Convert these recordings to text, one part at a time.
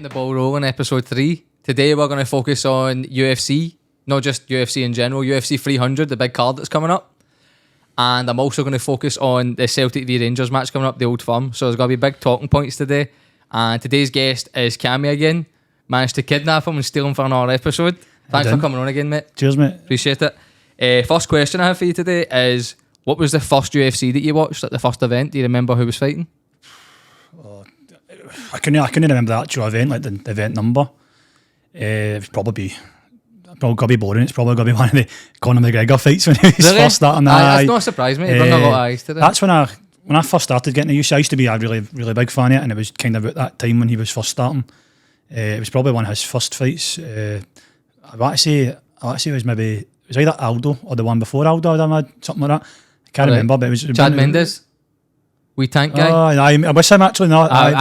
the ball rolling, episode 3. Today we're going to focus on UFC, not just UFC in general, UFC 300, the big card that's coming up. And I'm also going to focus on the Celtic v Rangers match coming up, the Old Firm. So there's going to be big talking points today. And today's guest is Cammy again. Managed to kidnap him and steal him for another episode. Thanks for coming on again, mate. Cheers, mate. Appreciate it. First question I have for you today is, what was the first UFC that you watched, like the first event? Do you remember who was fighting? I couldn't remember the actual event, like the event number. It was probably going to be boring. It's probably going to be one of the Conor McGregor fights when he was first starting. That's not a surprise, mate. You bring a lot of eyes to that. That's when I first started getting the UFC. I used to be a really, really big fan of it, and it was kind of at that time when he was first starting. It was probably one of his first fights. I want to say it was either Aldo or the one before Aldo, something like that. I can't remember, but it was Chad Mendes. We tank guy. I wish him actually. No, I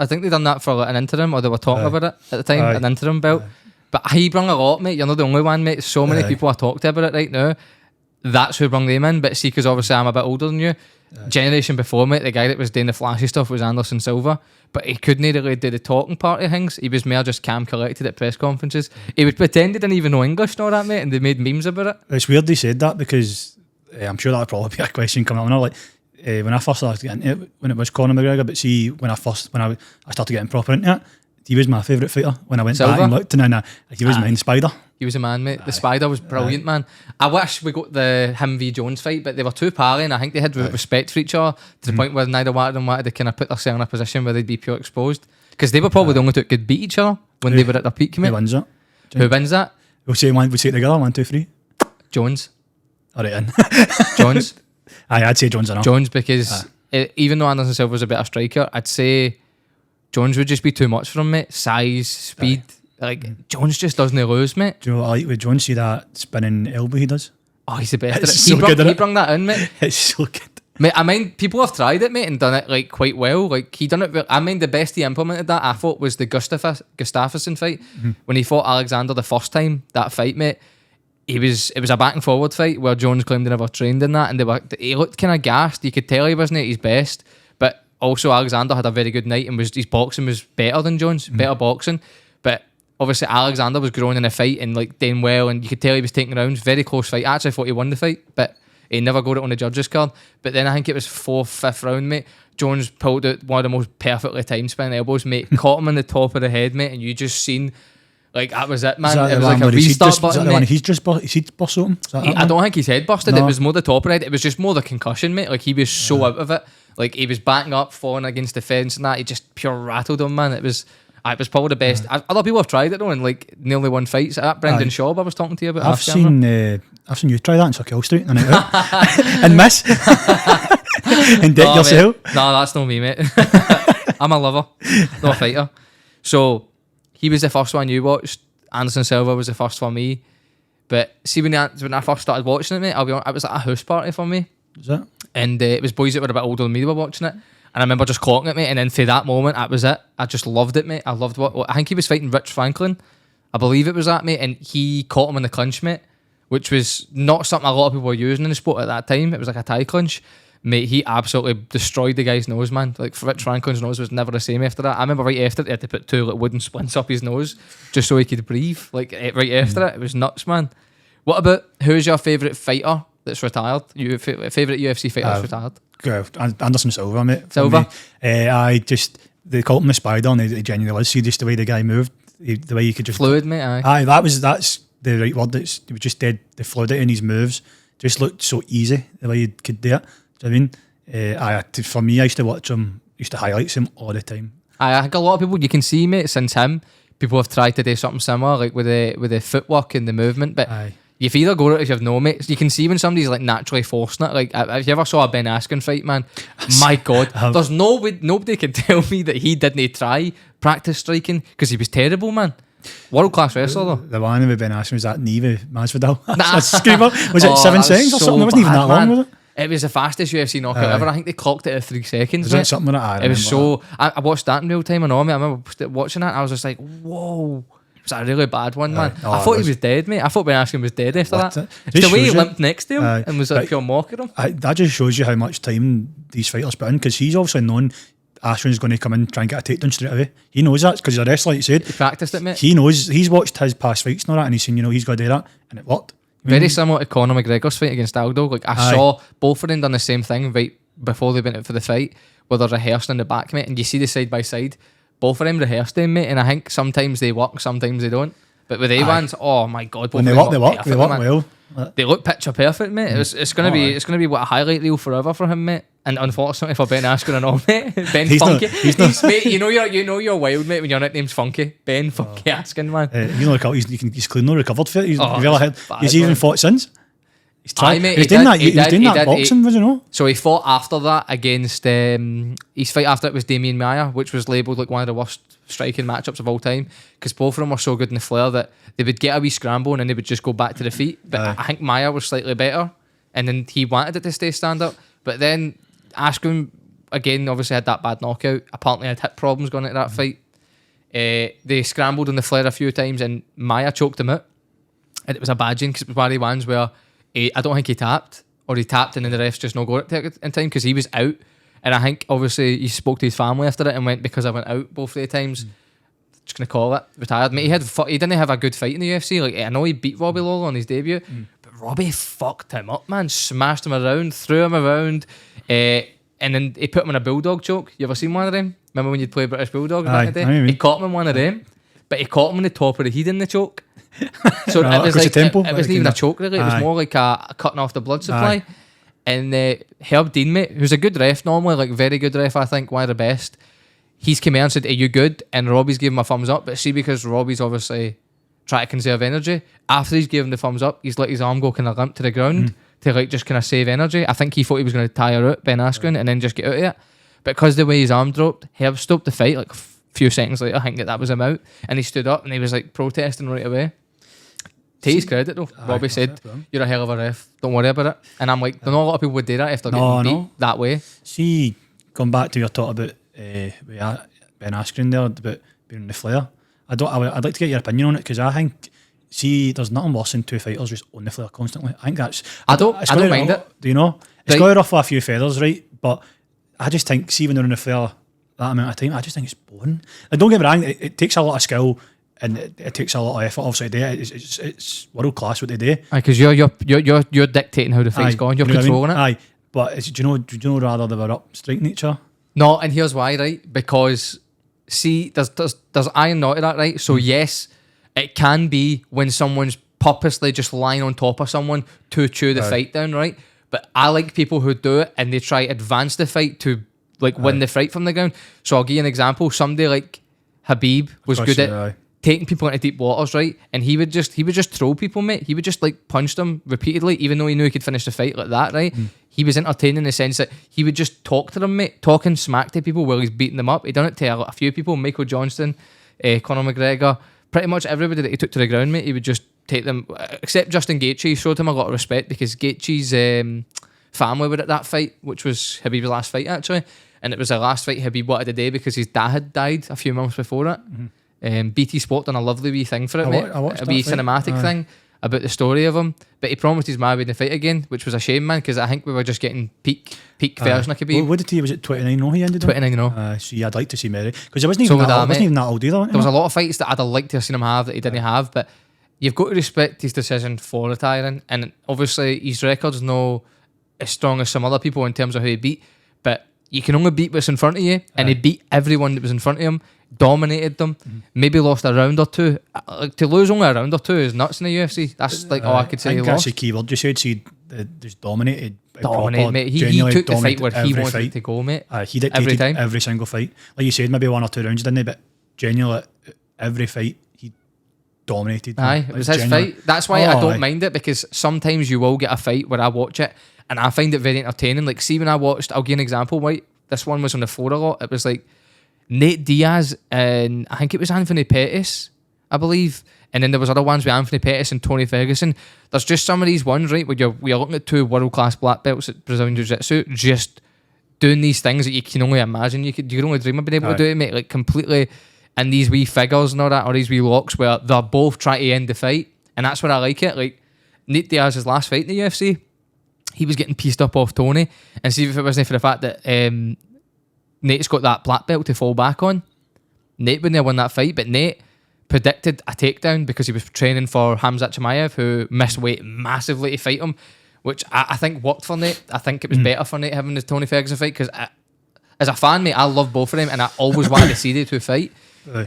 think they done that for like an interim, or they were talking about it at the time, an interim belt. But he brung a lot, mate. You're not the only one, mate. So many people are talking about it right now. That's who brung them in. But see, because obviously I'm a bit older than you. Generation before, mate, the guy that was doing the flashy stuff was Anderson Silva. But he couldn't really do the talking part of things. He was more just calm collected at press conferences. He would pretend he didn't even know English and all that, mate, and they made memes about it. It's weird they said that, because I'm sure that'll probably be a question coming up. Like, when I first started getting into it, when it was Conor McGregor, but see, when I started getting proper into it, he was my favourite fighter. When I went back and looked, and then he was mine, Spider. He was a man, mate. The Spider was brilliant, man. I wish we got the him v Jones fight, but they were too pally, and I think they had respect for each other to the point where neither one of them wanted to kind of put themselves in a position where they'd be pure exposed. Because they were probably the only two that could beat each other when they were at their peak, mate. Who wins that? Who wins that? We'll say it together. 1, 2, 3. Jones. All right, in. Jones. I'd say Jones enough. Jones, because even though Anderson Silva was a better striker, I'd say Jones would just be too much for him, mate. Size, speed. Jones just doesn't lose, mate. Do you know what I like with Jones? See that spinning elbow he does? Oh, he's the best. It's so good, he brung that in, mate. It's so good. Mate, I mean, people have tried it, mate, and done it like quite well. Like, he done it. I mean, the best he implemented that, I thought, was the Gustafsson fight when he fought Alexander the first time. That fight, mate, it was a back and forward fight where Jones claimed he never trained in that, and he looked kind of gassed. You could tell he wasn't at his best, but also Alexander had a very good night, and his boxing was better than Jones, better boxing. But obviously Alexander was growing in a fight and like doing well, and you could tell he was taking rounds. Very close fight. I actually thought he won the fight, but he never got it on the judges' card. But then I think it was 4th, 5th round, mate. Jones pulled out one of the most perfectly timed spinning elbows, mate. Caught him in the top of the head, mate, and you just seen, like, that was it, man. It was like a restart button, mate. He's just bust open? I don't think his head busted. No. It was more the top of the head. It was just more the concussion, mate. Like, he was so out of it. Like, he was backing up, falling against the fence and that. He just pure rattled him, man. It was probably the best. Other people have tried it though, and like nearly won fights. That Brendan Schaub I was talking to you about. I've seen you try that in Circle Street and and miss and deck yourself. No, that's not me, mate. I'm a lover, not a fighter. So he was the first one you watched. Anderson Silva was the first for me. But see, when I first started watching it, mate, I'll be honest, it was like a house party for me. Was it? And it was boys that were a bit older than me that were watching it. And I remember just clocking it, mate, and then for that moment, that was it. I just loved it, mate. I loved I think he was fighting Rich Franklin. I believe it was that, mate, and he caught him in the clinch, mate, which was not something a lot of people were using in the sport at that time. It was like a tie clinch. Mate, he absolutely destroyed the guy's nose, man. Like, Rich Franklin's nose was never the same after that. I remember right after it, he had to put 2 like wooden splints up his nose just so he could breathe. Like, right after it was nuts, man. What about, who's your favourite fighter that's retired? Your favourite UFC fighter that's retired? Anderson Silva, mate. Silva? They called him the Spider, and he genuinely was. See, just the way the guy moved, the way you could just... Fluid, mate, aye. That's the right word. He was just dead. The fluidity in his moves just looked so easy, the way he could do it. Do you know what I mean? For me, I used to watch him, used to highlights him all the time. I think a lot of people, you can see, mate, since him, people have tried to do something similar, like with the footwork and the movement, but... You've either got it if you've no, mate. You can see when somebody's like naturally forcing it. Like, if you ever saw a Ben Askren fight, man, my God, there's nobody can tell me that he didn't try practice striking because he was terrible, man. World class wrestler though. The one with Ben Askren was that knee with Masvidal. Screamer. Was it 7 seconds or something? It wasn't even that long, was it? It was the fastest UFC knockout ever. I think they clocked it at 3 seconds. Was it something like that? It was so. I watched that in real time and all, mate. I remember watching that. I was just like, whoa. It was a really bad one, man. I thought he was dead, mate. I thought Ben Askren was dead after that. The way he limped next to him and was like pure mocking him. That just shows you how much time these fighters put in, because he's obviously known. Askren's going to come in and try and get a takedown straight away. He knows that because he's a wrestler, like you said. He practiced it, mate. He knows. He's watched his past fights and all that, and he's seen, he's got to do that, and it worked. Very similar to Conor McGregor's fight against Aldo. Like, I saw both of them done the same thing right before they went out for the fight, where they're rehearsing in the back, mate, and you see the side by side. Both of them rehearsed them, mate, and I think sometimes they work, sometimes they don't. But with A1s, oh my god, both when they of them work, they work well. They look picture perfect, mate. It's gonna be what a highlight reel forever for him, mate. And unfortunately for Ben Askren and all, mate, Ben Funky. Mate, you know you're wild, mate, when your nickname's Funky. Ben Funky Askren, man. He's clearly recovered for it. He's even fought since. He's tried. He's doing that boxing, was you know? So he fought after that against his fight after it was Damian Maia, which was labelled like one of the worst striking matchups of all time, because both of them were so good in the flare that they would get a wee scramble and then they would just go back to the feet. But I think Maia was slightly better, and then he wanted it to stay stand up. But then Askren again obviously had that bad knockout. Apparently had hip problems going into that fight. They scrambled in the flare a few times and Maia choked him out, and it was a badging because it was one of the ones where I don't think he tapped, or he tapped and then the refs just no got it in time because he was out. And I think obviously he spoke to his family after it and went, because I went out both of the times, just gonna call it retired. Mate, he didn't have a good fight in the UFC. Like, I know he beat Robbie Lawler on his debut, but Robbie fucked him up, man. Smashed him around, threw him around, and then he put him in a bulldog choke. You ever seen one of them? Remember when you'd play British Bulldog back in the day? He caught him in one of them, but he caught him in the top of the head in the choke. So it was like it wasn't even a choke really. It was more like a cutting off the blood supply. And Herb Dean, mate, who's a good ref normally, like very good ref, I think, one of the best. He's come out and said, "Are you good?" And Robbie's gave him a thumbs up. But see, because Robbie's obviously trying to conserve energy, after he's given the thumbs up, he's let his arm go kind of limp to the ground to like just kind of save energy. I think he thought he was going to tire out Ben Askren and then just get out of it. But because the way his arm dropped, Herb stopped the fight like a few seconds later. I think that was him out, and he stood up and he was like protesting right away. To his credit though, Robbie said, "You're a hell of a ref, don't worry about it." And I'm like, not a lot of people would do that if they're getting beat that way. See, going back to your talk about Ben Askren there, about being in the flare, I'd like to get your opinion on it, because I think, see, there's nothing worse than two fighters just on the flare constantly. I think that's... I don't mind it. Do you know? It's got to ruffle a few feathers, right? But I just think, see, when they're in the flare that amount of time, I just think it's boring. Like, don't get me wrong, it takes a lot of skill, and it takes a lot of effort, obviously, to do it. It's world class what they do. Because you're dictating how the fight's going. You're controlling it. But do you know rather they were up strike nature? No, and here's why, right? Because see, there's iron knot to that, right? So yes, it can be when someone's purposely just lying on top of someone to chew the fight down, right? But I like people who do it and they try advance the fight to like win the fight from the ground. So I'll give you an example. Somebody like Habib was good at taking people into deep waters, right? And he would just throw people, mate. He would just like punch them repeatedly, even though he knew he could finish the fight like that, right? He was entertaining in the sense that he would just talk to them, mate, talking smack to people while he's beating them up. He done it to a few people, Michael Johnston, Conor McGregor, pretty much everybody that he took to the ground, mate. He would just take them, except Justin Gaethje. He showed him a lot of respect because Gaethje's family were at that fight, which was Habib's last fight actually, and it was the last fight Habib wanted to do because his dad had died a few months before it. BT Sport done a lovely wee thing for it, mate. A wee cinematic thing about the story of him. But he promised he's married in the fight again, which was a shame, man, because I think we were just getting peak version of Khabib. What did he? Was it 29? No, he ended 29. No. See, I'd like to see Mary because it wasn't even that old either. There was a lot of fights that I'd have liked to have seen him have that he didn't have, but you've got to respect his decision for retiring. And obviously, his record's no as strong as some other people in terms of who he beat, but you can only beat what's in front of you, and he beat everyone that was in front of him. Dominated them, maybe lost a round or two. Like, to lose only a round or two is nuts in the UFC. That's like all I could say. I think that's the key word you said. See, just dominated, mate. He took the fight where he wanted it to go, mate. He dictated every single fight. Like you said, maybe one or two rounds, didn't he? But genuinely, every fight he dominated. It was his fight. That's why I don't mind it, because sometimes you will get a fight where I watch it and I find it very entertaining. Like, see, when I watched, I'll give you an example. Right, this one was on the floor a lot. It was like Nate Diaz and I think it was Anthony Pettis, I believe. And then there was other ones with Anthony Pettis and Tony Ferguson. There's just some of these ones, right, where you're looking at two world-class black belts at Brazilian Jiu-Jitsu just doing these things that you can only imagine. You could only dream of being able to do it, mate, like completely. And these wee figures and all that, or these wee locks where they're both trying to end the fight. And that's where I like it. Like, Nate Diaz's last fight in the UFC, he was getting pieced up off Tony. And see, if it wasn't for the fact that Nate's got that black belt to fall back on. Nate wouldn't have won that fight, but Nate predicted a takedown because he was training for Khamzat Chimaev, who missed weight massively to fight him, which I think worked for Nate. I think it was better for Nate having the Tony Ferguson fight, because as a fan, mate, I love both of them, and I always wanted to see the two fight.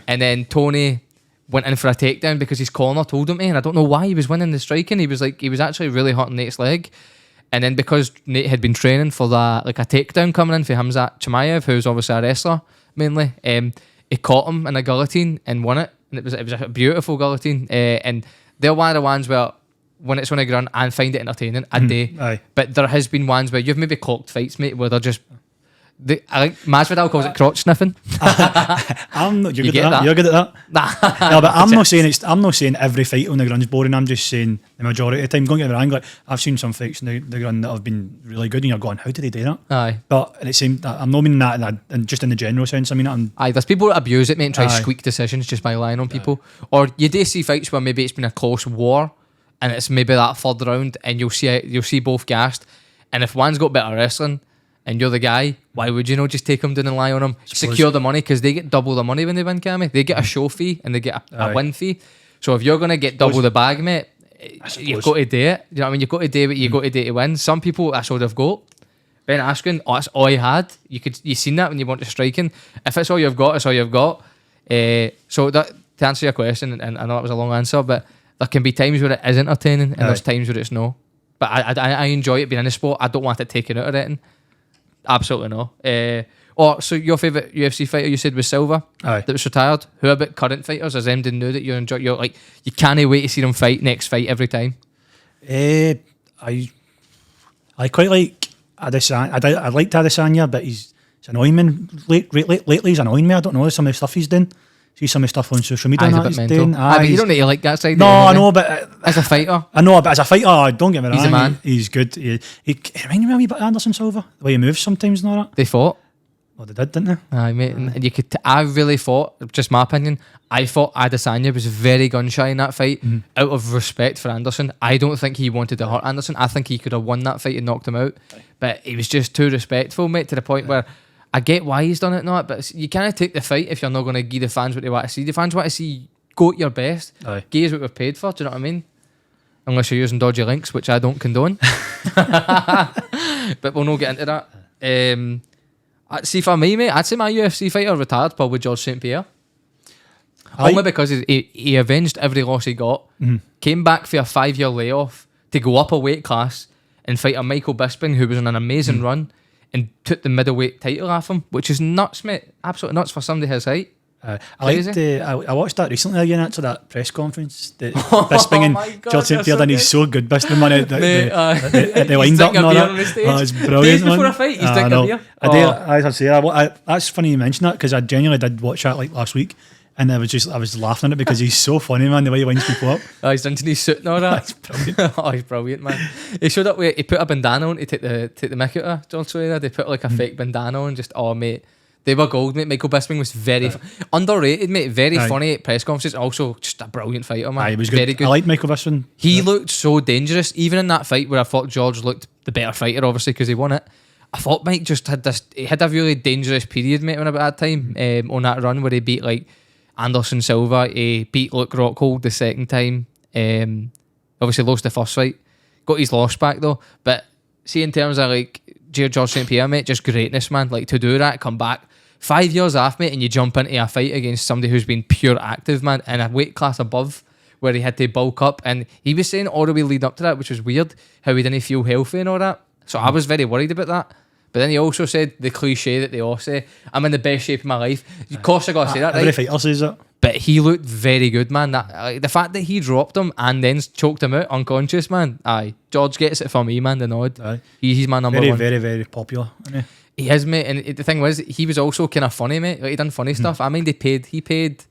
And then Tony went in for a takedown because his corner told him to, and I don't know why he was winning the striking. He was actually really hurting Nate's leg. And then because Nate had been training for that, like a takedown coming in for Khamzat Chimaev, who's obviously a wrestler mainly, he caught him in a guillotine and won it. And it was a beautiful guillotine. And they're one of the ones where when it's on the ground, I find it entertaining a day. But there has been ones where you've maybe clocked fights, mate, where they're just... I think Masvidal calls it crotch sniffing. I'm not. You're good at that. You're good at that. No, but I'm not saying every fight on the ground is boring. I'm just saying the majority of the time. Don't get me wrong. Like, I've seen some fights on the ground that have been really good, and you're going, "How did they do that?" Aye. But at the same, I'm not meaning that, and just in the general sense. I mean, there's people that abuse it, mate, and try to squeak decisions just by lying on people. Or you do see fights where maybe it's been a close war, and it's maybe that third round, and you'll see both gassed, and if one's got better wrestling, and you're the guy, why would you not just take him down and lie on him? Secure the money, because they get double the money when they win, Cammy. They get a show fee and they get a win fee. So if you're going to get double the bag, mate, you've got to do it. You know what I mean? You've got to do what you've got to do to win. Some people, that's all they've got. Ben Askren, that's all he had. You seen that when you want to striking. If it's all you've got, it's all you've got. So that, to answer your question, and I know that was a long answer, but there can be times where it is entertaining and there's times where it's no. But I enjoy it being in the sport. I don't want it taken out of it. Absolutely no. So your favourite UFC fighter you said was Silva? Aye. That was retired. Who about current fighters? Has anyone knew that you enjoy? You're like, you can't wait to see them fight next fight every time. I quite like Adesanya. I liked Adesanya, but he's annoying me lately. He's annoying me. I don't know some of the stuff he's doing. See some of the stuff on social media He's a bit mental. But you don't need to like that side. No, I know, but as a fighter, but as a fighter, don't get me wrong. He's a man. He's good. He reminds me a wee bit of Anderson Silva, the way he moves sometimes and all that. They fought. Well, they did, didn't they? Aye, mate. And you could. I really thought, just my opinion, I thought Adesanya was very gun shy in that fight, out of respect for Anderson. I don't think he wanted to hurt Anderson. I think he could have won that fight and knocked him out, but he was just too respectful, mate, to the point where. I get why he's done it, not, but you can't take the fight if you're not going to give the fans what they want to see. The fans want to see go at your best. Give us what we've paid for. Do you know what I mean? Unless you're using dodgy links, which I don't condone. But we'll not get into that. See, for me, mate, I'd say my UFC fighter retired probably George St. Pierre. Only because he avenged every loss he got, came back for a 5-year layoff to go up a weight class and fight a Michael Bisping who was on an amazing run, and took the middleweight title off him, which is nuts, mate. Absolutely nuts for somebody his height. I watched that recently again, actually, that press conference that Bisping and George St. Pierre done. He's so good, Bisping, man, at the wind up and all that. It's brilliant. Days before a fight, he's drinking a beer. As I say, that's funny you mention that, because I genuinely did watch that like last week. And I was laughing at it because he's so funny, man, the way he winds people up. He's done his suit and all that. He's brilliant. He's brilliant, man. He showed up he put a bandana on to take the mick out of John Cena. They put like a fake bandana on, just, mate. They were gold, mate. Michael Bisping was very underrated, mate. Very funny at press conferences. Also, just a brilliant fighter, man. He was good. Very good. I like Michael Bisping. He looked so dangerous, even in that fight where I thought George looked the better fighter, obviously, because he won it. I thought Mike just had he had a really dangerous period, mate, when about that time, on that run where he beat like Anderson Silva. He beat Luke Rockhold the second time. Obviously lost the first fight. Got his loss back though. But see, in terms of like George St. Pierre, mate, just greatness, man. Like, to do that, come back 5 years off, mate, and you jump into a fight against somebody who's been pure active, man, in a weight class above where he had to bulk up. And he was saying all the way lead up to that, which was weird, how he didn't feel healthy and all that. So I was very worried about that. But then he also said the cliche that they all say, I'm in the best shape of my life. Of course I got to say that, right? Every fighter says that. But he looked very good, man. That the fact that he dropped him and then choked him out unconscious, man. Aye, George gets it for me, man. The nod. Aye. He's my number one. Very, very popular. He is, mate. And the thing was, he was also kind of funny, mate. Like, he done funny stuff. I mean, he paid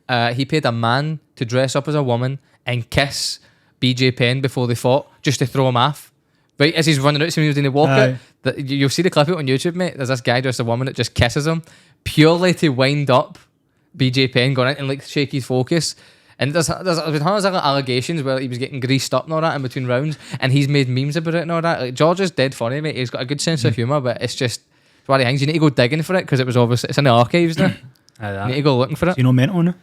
a man to dress up as a woman and kiss BJ Penn before they fought, just to throw him off. Right, as he's running out, so he was doing the walkout. You'll see the clip out on YouTube, mate. There's this guy dressed as a woman that just kisses him purely to wind up BJ Penn, going in and like shake his focus. And there's been hundreds of allegations where he was getting greased up and all that in between rounds, and he's made memes about it and all that. Like, George is dead funny, mate. He's got a good sense of humour, but it's just It's one of the things you need to go digging for it because it's in the archives now. You need to go looking for it. You know, mental now.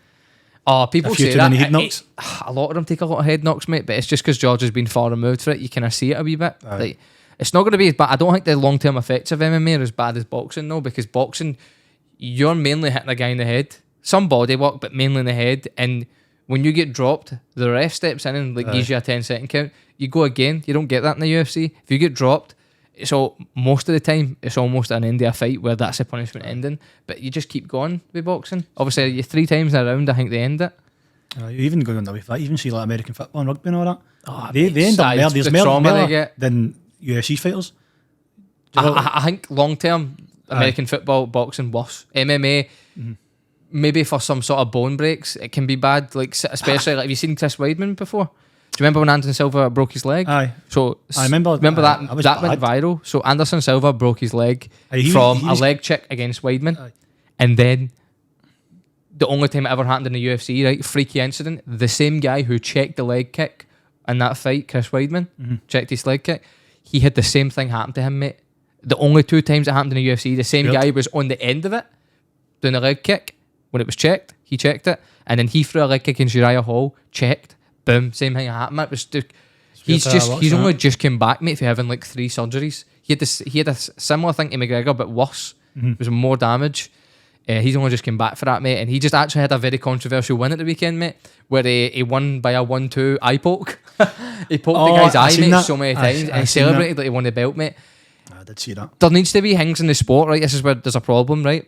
Oh, people say too that. many head knocks. A lot of them take a lot of head knocks, mate, but it's just because George has been far removed for it. You kind of see it a wee bit. Like, it's not going to be as bad. I don't think the long-term effects of MMA are as bad as boxing, though, because boxing, you're mainly hitting a guy in the head. Some body work, but mainly in the head. And when you get dropped, the ref steps in and gives you a 10-second count. You go again. You don't get that in the UFC. If you get dropped, so most of the time, it's almost an end of a fight where that's a punishment ending. But you just keep going with boxing. Obviously, you 3 times in a round, I think they end it. You even go on the way for that. Even see like American football and rugby and all that. Oh, they end up there. There's the more trauma they get than UFC fighters. I think long term, American football, boxing worse. MMA, maybe for some sort of bone breaks, it can be bad. Like especially like, have you seen Chris Weidman before? Do you remember when Anderson Silva broke his leg? Aye. So I remember that went viral. So Anderson Silva broke his leg from a leg check against Weidman, and then the only time it ever happened in the UFC, right? Freaky incident. The same guy who checked the leg kick in that fight, Chris Weidman, checked his leg kick. He had the same thing happen to him, mate. The only 2 times it happened in the UFC, the same guy was on the end of it doing a leg kick. When it was checked, he checked it, and then he threw a leg kick in Uriah Hall, checked, boom, same thing happened. It was he's only just came back, mate, for having like 3 surgeries. He had a similar thing to McGregor, but worse. It was more damage. He's only just came back for that, mate, and he just actually had a very controversial win at the weekend, mate, where he won by a 1-2 eye poke. He poked the guy's eye, mate, so many times, and he celebrated that he won the belt, mate. I did see that. There needs to be things in the sport, right? This is where there's a problem, right?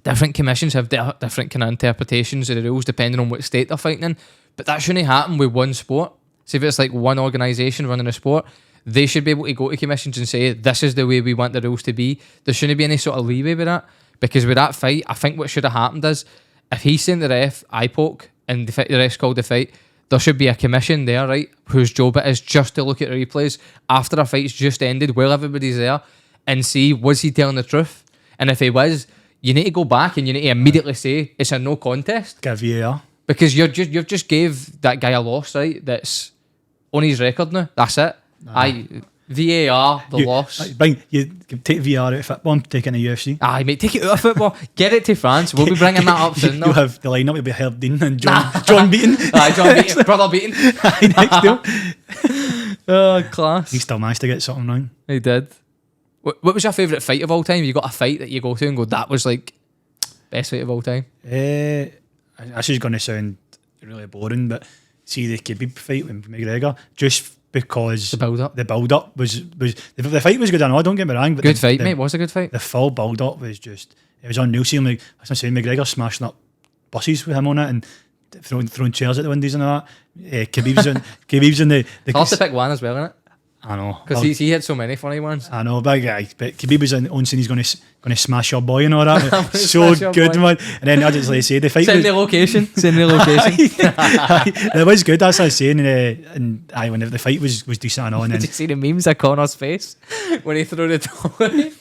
Different commissions have different kind of interpretations of the rules depending on what state they're fighting in, but that shouldn't happen with one sport. So if it's like one organisation running a sport, they should be able to go to commissions and say, this is the way we want the rules to be. There shouldn't be any sort of leeway with that. Because with that fight, I think what should have happened is, if he's saying the ref eye poke and the ref's called the fight, there should be a commission there, right, whose job it is just to look at the replays after a fight's just ended while everybody's there and see, was he telling the truth? And if he was, you need to go back and you need to immediately say it's a no contest. Get VAR. Because you've just gave that guy a loss, right, that's on his record now. That's it. VAR, loss. You take VAR out of football and take it into UFC. Aye, mate, take it out of football. Get it to France. We'll be bringing that up soon. You'll have the lineup will be Herb Dean and John Beaton. Aye, John Beaton, brother Beaton. Aye, next deal. Oh, class. He still managed to get something wrong. He did. What was your favourite fight of all time? You got a fight that you go to and go, that was like best fight of all time? This is going to sound really boring, but see the Khabib fight with McGregor, just because the build up was the fight was good. I know, don't get me wrong, but good fight, mate. Was a good fight. The full build up was just, it was unreal. Seeing like I was saying, McGregor smashing up buses with him on it and throwing chairs at the windows and all that. Khabib's in the hard to pick one as well, isn't it? I know, because he had so many funny ones. I know, big guy, but Khabib was on saying he's going to smash your boy and all that. So good, man. And then I just like say the fight. Send the location. It was good. That's what I was saying. And when the fight was decent and all. And did you see the memes of Connor's face when he threw the dolly?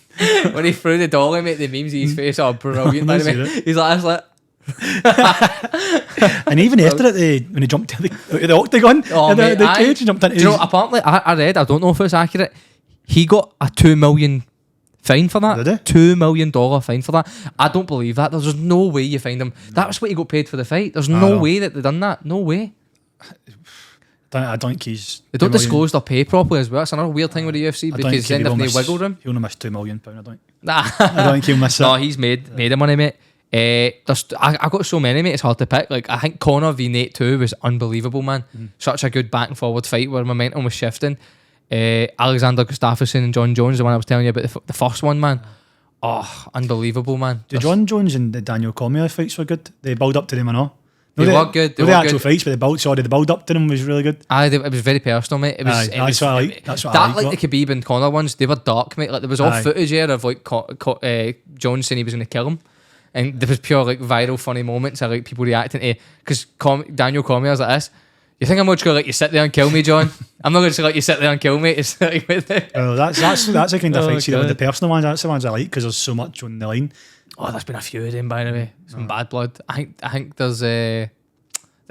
When he threw the dolly, mate, the memes of his face are brilliant. By the way, he's like. And even after it, when he jumped to the octagon, the cage, jumped into. Do you know? Apparently, I read. I don't know if it's accurate. He got a $2 million fine for that. Did he? $2 million fine for that. I don't believe that. There's no way you find him. That was what he got paid for the fight. There's no way that they done that. No way. I don't think he's. They don't disclose their pay properly as well. It's another weird thing with the UFC because then they've no wiggle room. He'll not miss £2 million. I don't. Nah. I don't think he'll miss it. No, he's made the money, mate. I got so many, mate, it's hard to pick. Like, I think Conor v Nate 2 was unbelievable, man. Such a good back and forward fight where momentum was shifting. Alexander Gustafsson and John Jones, the one I was telling you about, the first one, man. Oh, unbelievable, man. The John Jones and the Daniel Cormier fights were good. They build up to them and all. They were good. They were actual fights, but the build up to them was really good. It was very personal, mate. That's what I like. That's what I like. The Khabib and Conor ones, they were dark, mate. Like, there was all footage here of like Jones saying he was going to kill him. And there was pure like viral funny moments of like people reacting to, because Daniel Cormier was like this. You think I'm just going to let you sit there and kill me, John? I'm not going to let you sit there and kill me. It's like, that's the kind of fight. See, the personal ones, that's the ones I like because there's so much on the line. Oh, there's been a few of them, by the way. Some bad blood. I think there's the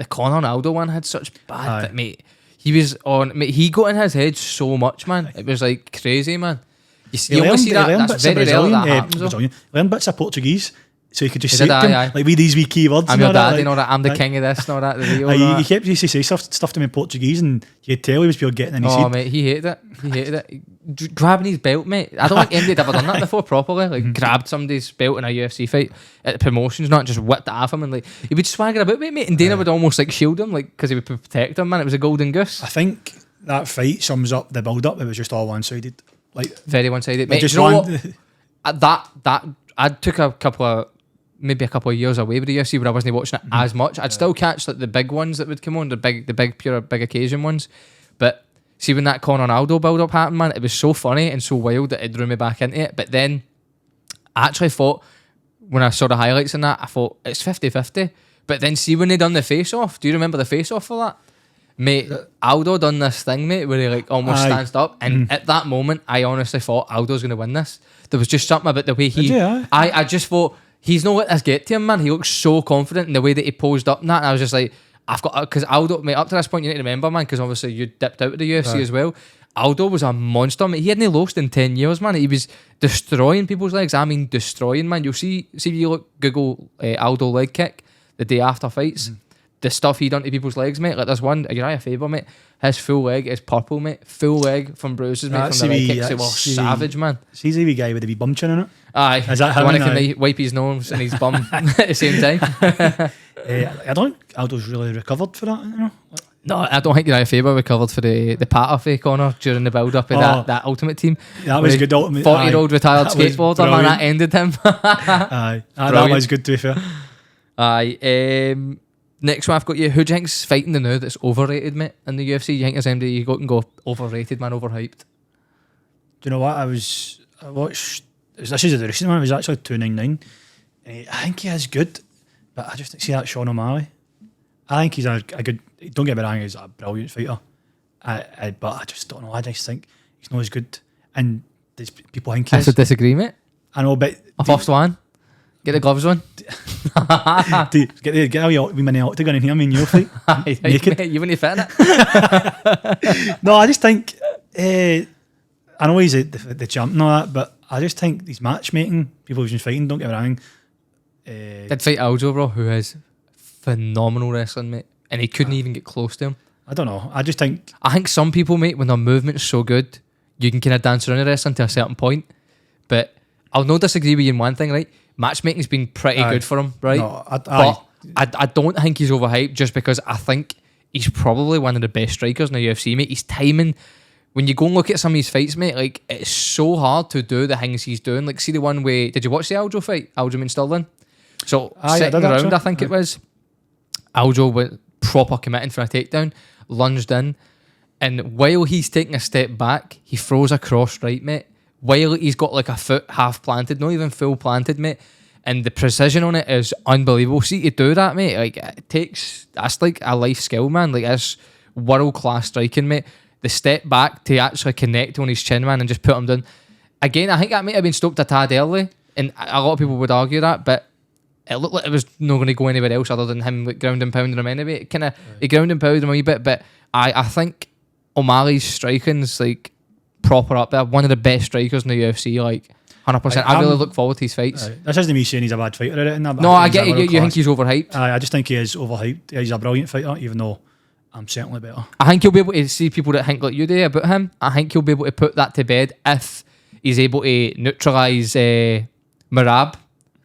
Conor Aldo one had such bad that, mate. He was on, mate. He got in his head so much, man. It was like crazy, man. You only see that. That's very rare that happens. Brazilian. Learn bits of Portuguese. So you could just He say did, to him, aye. like, with these wee key words. I'm and your all that, dad, like, you know that. I'm the king of this and all that. The video, he kept used to say stuff to me in Portuguese, and you'd tell he was pure getting in his head. Mate, he hated it. He hated it. Grabbing his belt, mate. I don't think anybody had ever done that before properly. Like, grabbed somebody's belt in a UFC fight at the promotions, not just whipped it off him, and like he would swagger about with it, mate. And Dana would almost like shield him, like because he would protect him. Man, it was a golden goose. I think that fight sums up the build up. It was just all one sided, like very one sided. Mate, just you know one. what? that I took a couple of years away with the UFC where I wasn't watching it as much. I'd still catch like the big ones that would come on, the big occasion ones. But see, when that Conor Aldo build up happened, man, it was so funny and so wild that it drew me back into it. But then I actually thought, when I saw the highlights in that, I thought it's 50-50. But then see when they done the face off, do you remember the face off for that? Mate, Aldo done this thing, mate, where he like almost stands up, and at that moment I honestly thought Aldo's gonna win this. There was just something about the way I just thought he's not let this get to him, man. He looks so confident in the way that he posed up and that, and I was just like, I've got, because Aldo, mate, up to this point you need to remember, man, because obviously you dipped out of the UFC as well. Aldo was a monster, mate. He hadn't lost in 10 years, man. He was destroying people's legs. I mean, destroying, man. You'll see if you look, Google Aldo leg kick the day after fights. The stuff he done to people's legs, mate. Like, there's one, Uriah Faber, mate. His full leg is purple, mate. Full leg from bruises, mate, from the leg kicks. It was savage, man. He's the wee guy with the wee bum chin in it. Aye. Is that the him? one that can wipe his nose and his bum at the same time. I don't think Aldo's really recovered for that, you know? No, I don't think Uriah Faber recovered for the patter for Conor during the build-up of that Ultimate Team. That was good. 40-year-old retired skateboarder, man, that ended him. Aye. That was good, to be fair. Aye. Next one I've got you. Who do you think's fighting the now that's overrated, mate, in the UFC? You think there's anybody you can go overrated, man, overhyped? Do you know what? I watched, this is the recent one, it was actually 299. And I think he is good, but I just see that Sean O'Malley. I think he's a good, don't get me wrong, he's a brilliant fighter. But I just don't know, I just think he's not as good. And there's people think he is. That's a disagreement. I know, but... A first one. Get the gloves on. Get all your mini octagon in here, I mean, you'll fight. Naked. You wouldn't fit in it. No, I just think, I know he's the champ and all that, but I just think these matchmaking, people who's been fighting, don't get me wrong. Did fight Aljo, bro, who has phenomenal wrestling, mate, and he couldn't even get close to him. I don't know. I think some people, mate, when their movement's so good, you can kind of dance around the wrestling to a certain point. But I'll not disagree with you in one thing, right? Matchmaking's been pretty good for him, right? No, but I don't think he's overhyped just because I think he's probably one of the best strikers in the UFC, mate. His timing, when you go and look at some of his fights, mate, like, it's so hard to do the things he's doing. Like, see the one where, did you watch the Aljo fight? Aljo and Sterling? So, second round, I think it was, Aljo went proper committing for a takedown, lunged in, and while he's taking a step back, he throws a cross right, mate. While he's got like a foot half planted, not even full planted, mate. And the precision on it is unbelievable. See, to do that, mate, like, that's like a life skill, man. Like, that's world-class striking, mate. The step back to actually connect on his chin, man, and just put him down. Again, I think that might have been stopped a tad early, and a lot of people would argue that, but it looked like it was not going to go anywhere else other than him like, ground and pounding him anyway. He ground and pounded him a wee bit, but I think O'Malley's striking's like proper up there. One of the best strikers in the UFC, like 100%. I really look forward to his fights. This isn't me saying he's a bad fighter or anything. No, I get you. You think he's overhyped? I just think he is overhyped. He's a brilliant fighter, even though I'm certainly better. I think he'll be able to see people that think like you do about him. I think he'll be able to put that to bed if he's able to neutralise Marab,